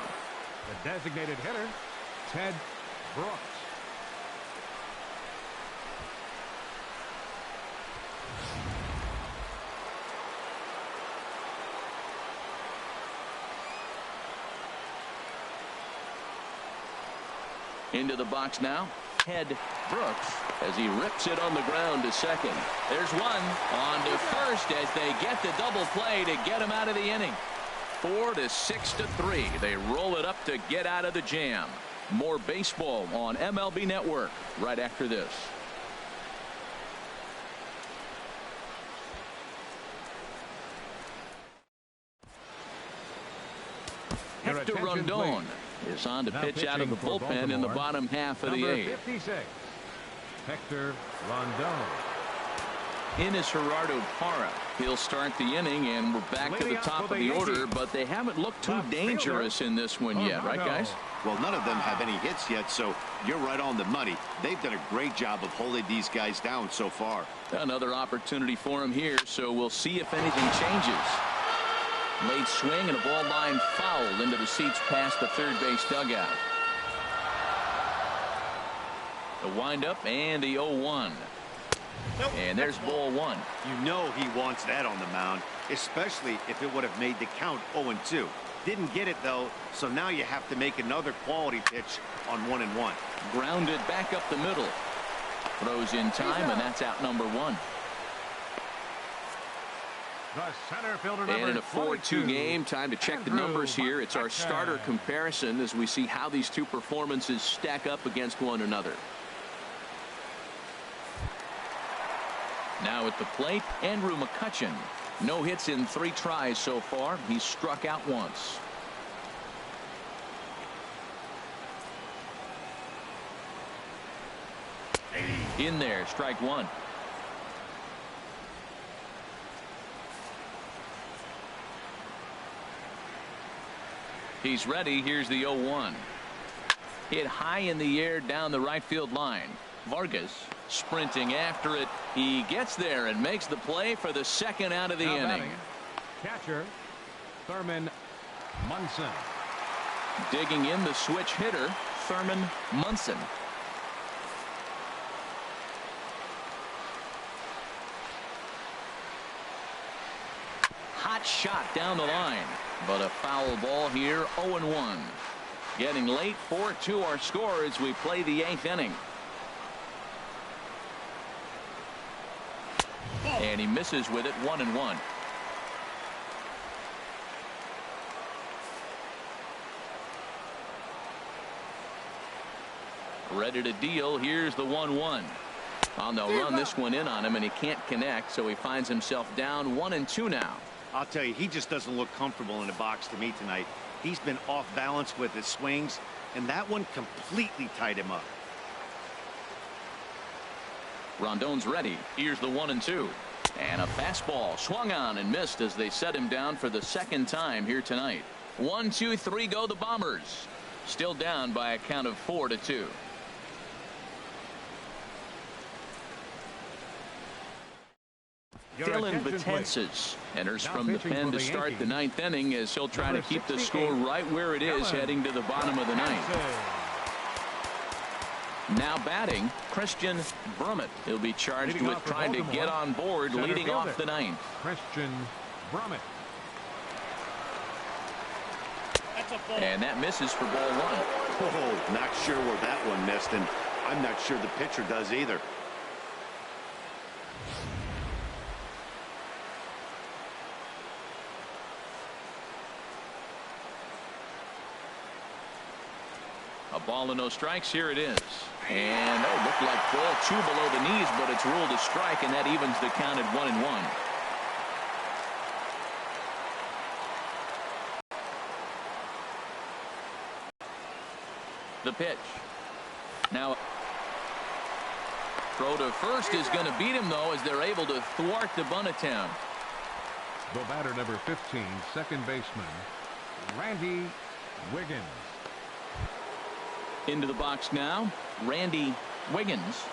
Speaker 3: The designated hitter, Ted Brooks.
Speaker 1: Into the box now, Ted Brooks, as he rips it on the ground to second. There's one on to first as they get the double play to get him out of the inning. 4-6-3. They roll it up to get out of the jam. More baseball on MLB Network right after this. Hector Rondon is on to pitch out of the bullpen in the bottom half of the 8th.
Speaker 3: 56, Hector Rondon.
Speaker 1: In is Gerardo Parra. He'll start the inning, and we're back to the top of the order, but they haven't looked too dangerous in this one yet, right, guys?
Speaker 2: Well, none of them have any hits yet, so you're right on the money. They've done a great job of holding these guys down so far.
Speaker 1: Another opportunity for him here, so we'll see if anything changes. Late swing and a ball line foul into the seats past the third base dugout. The windup and the 0-1.
Speaker 5: Nope,
Speaker 1: and there's ball one.
Speaker 2: You know he wants that on the mound, especially if it would have made the count 0-2. Didn't get it, though, so now you have to make another quality pitch on 1-1.
Speaker 1: Grounded back up the middle. Throws in time, and that's out number one.
Speaker 3: The center fielder,
Speaker 1: And in a 4-2 game, time to check the numbers here. It's our starter comparison as we see how these two performances stack up against one another. Now at the plate, Andrew McCutchen. No hits in 3 tries so far. He's struck out once. In there, strike one. He's ready. Here's the 0-1. Hit high in the air down the right field line. Vargas sprinting after it. He gets there and makes the play for the second out of the inning.
Speaker 3: Catcher Thurman Munson.
Speaker 1: Digging in the switch hitter, Thurman Munson. Hot shot down the line, but a foul ball here. 0-1. Getting late. 4-2 our score as we play the 8th inning. And he misses with it. 1-1. Ready to deal. Here's the 1-1. On the run this one in on him, and he can't connect, so he finds himself down 1-2 now.
Speaker 2: I'll tell you, he just doesn't look comfortable in the box to me tonight. He's been off balance with his swings, and that one completely tied him up.
Speaker 1: Rondon's ready. Here's the 1-2. And a fastball swung on and missed as they set him down for the second time here tonight. 1, 2, 3 go the Bombers. Still down by a count of 4-2. Dylan Betances enters from the pen to start the 9th inning as he'll try to keep the score right where it is heading to the bottom of the 9th. Now batting, Christian Brummett. He'll be charged with trying to get on board leading off the 9th.
Speaker 3: Christian Brummett.
Speaker 1: And that misses for ball one.
Speaker 2: Oh, not sure where that one missed, and I'm not sure the pitcher does either.
Speaker 1: A ball and no strikes. Here it is. And looked like ball 2 below the knees, but it's ruled a strike, and that evens the count at 1-1. The pitch. Now throw to first is going to beat him, though, as they're able to thwart the bunt attempt.
Speaker 3: The batter, number 15, second baseman Randy Wiggins.
Speaker 1: Into the box now, Randy Wiggins.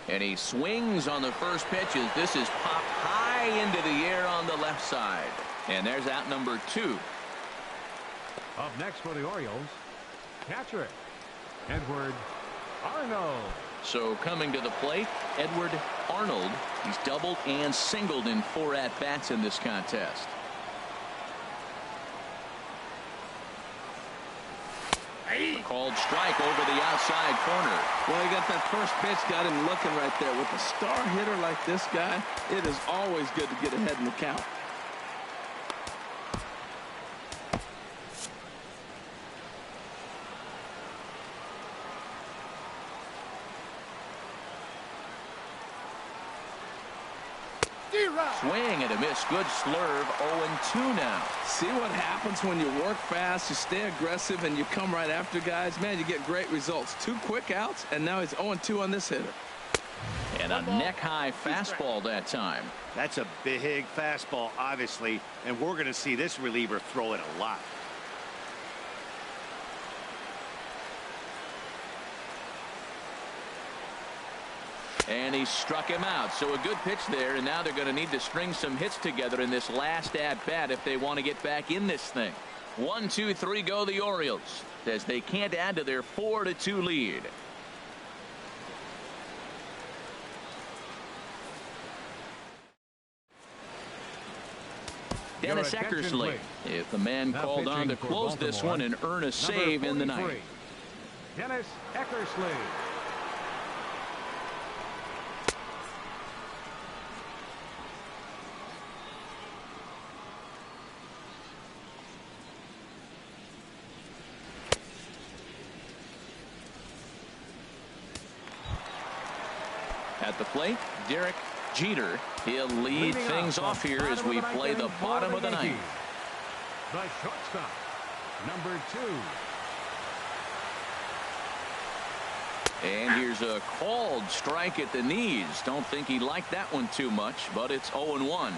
Speaker 1: And he swings on the first pitch as this is popped high into the air on the left side. And there's out number 2.
Speaker 3: Up next for the Orioles, catcher Edward Arnold.
Speaker 1: So coming to the plate, Edward Arnold. He's doubled and singled in 4 at-bats in this contest. Called strike over the outside corner.
Speaker 4: Well, he got that first pitch, got him looking right there. With a star hitter like this guy, it is always good to get ahead in the count.
Speaker 1: Swing and a miss. Good slurve. 0-2 now.
Speaker 4: See what happens when you work fast, you stay aggressive, and you come right after guys. Man, you get great results. 2 quick outs, and now he's 0-2 on this hitter.
Speaker 1: And a neck-high fastball that time.
Speaker 2: That's a big fastball, obviously, and we're going to see this reliever throw it a lot.
Speaker 1: And he struck him out. So a good pitch there, and now they're going to need to string some hits together in this last at-bat if they want to get back in this thing. 1, 2, 3 go the Orioles, as they can't add to their 4-2 lead. Dennis Eckersley, if the man called on to close this one and earn a save in the ninth.
Speaker 3: Dennis Eckersley.
Speaker 1: At the plate, Derek Jeter. He'll lead things off here as we play the bottom of the ninth.
Speaker 3: The shortstop, number 2.
Speaker 1: And here's a called strike at the knees. Don't think he liked that one too much, but it's 0-1.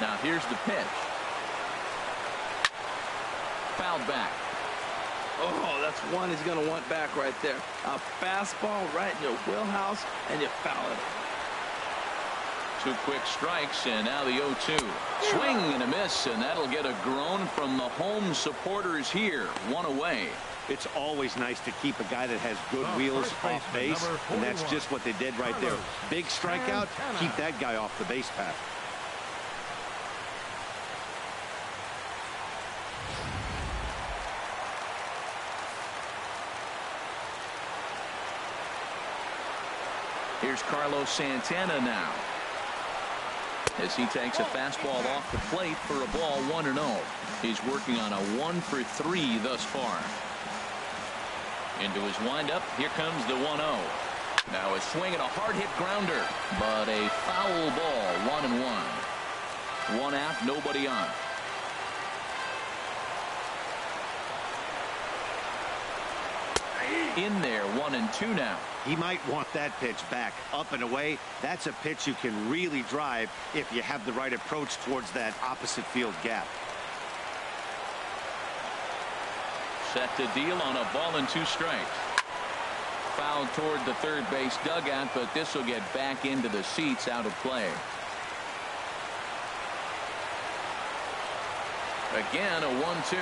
Speaker 1: Now here's the pitch. Fouled back.
Speaker 4: Oh, that's one he's going to want back right there. A fastball right in your wheelhouse, and you foul it.
Speaker 1: 2 quick strikes, and now the 0-2. Swing and a miss, and that'll get a groan from the home supporters here. 1 away.
Speaker 2: It's always nice to keep a guy that has good wheels off base, and that's just what they did right there. Big strikeout, keep that guy off the base path.
Speaker 1: Here's Carlos Santana now, as he takes a fastball off the plate for a ball 1-0. He's working on a 1 for 3 thus far. Into his windup, here comes the 1-0. Now a swing and a hard hit grounder, but a foul ball. 1-1. 1 out, nobody on. In there, 1-2 now.
Speaker 2: He might want that pitch back, up and away. That's a pitch you can really drive if you have the right approach towards that opposite field gap.
Speaker 1: Set to deal on a ball and 2 strikes. Foul toward the third base dugout, but this will get back into the seats, out of play. Again, a 1-2.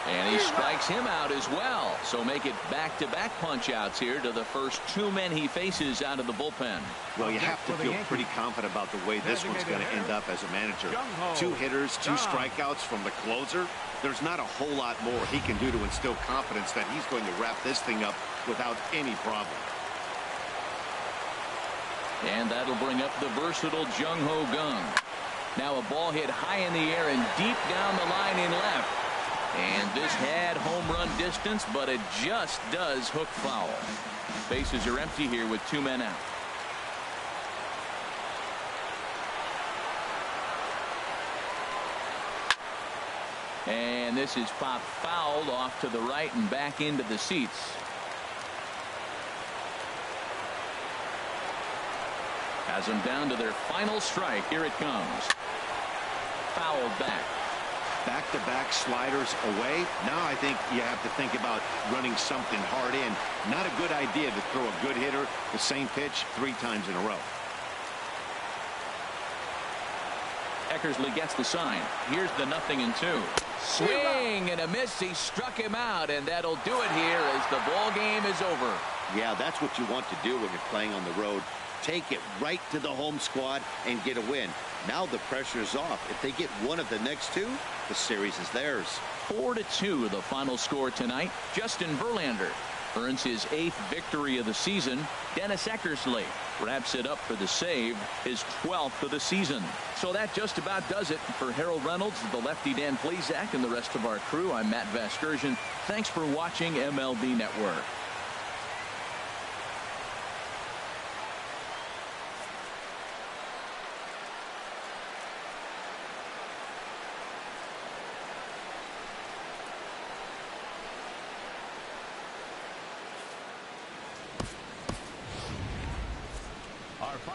Speaker 1: And he strikes him out as well. So make it back-to-back punch-outs here to the first 2 men he faces out of the bullpen.
Speaker 2: Well, you have to feel pretty confident about the way this one's going to end up as a manager. 2 hitters, 2 strikeouts from the closer. There's not a whole lot more he can do to instill confidence that he's going to wrap this thing up without any problem.
Speaker 1: And that'll bring up the versatile Jung-Ho Kang. Now a ball hit high in the air and deep down the line in left. And this had home run distance, but it just does hook foul. Bases are empty here with 2 men out. And this is popped fouled off to the right and back into the seats. Has them down to their final strike. Here it comes. Fouled back.
Speaker 2: Back-to-back sliders away. Now I think you have to think about running something hard in. Not a good idea to throw a good hitter the same pitch 3 times in a row.
Speaker 1: Eckersley gets the sign. Here's the 0-2. Swing and a miss. He struck him out, and that'll do it here as the ball game is over.
Speaker 2: Yeah, that's what you want to do when you're playing on the road. Take it right to the home squad and get a win. Now the pressure's off. If they get one of the next 2, the series is theirs.
Speaker 1: 4-2 the final score tonight. Justin Verlander earns his 8th victory of the season. Dennis Eckersley wraps it up for the save, his 12th of the season. So that just about does it. For Harold Reynolds, the lefty Dan Plesac, and the rest of our crew, I'm Matt Vasgersian. Thanks for watching MLB Network.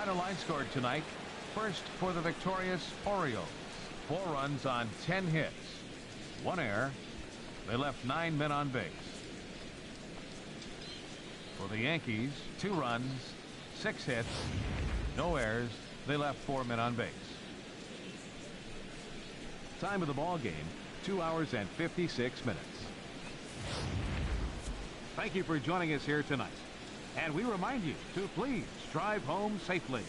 Speaker 3: Final line scored tonight. First for the victorious Orioles. 4 runs on 10 hits. 1 error. They left 9 men on base. For the Yankees, 2 runs, 6 hits, no errors. They left 4 men on base. Time of the ball game, 2 hours and 56 minutes. Thank you for joining us here tonight. And we remind you to please drive home safely.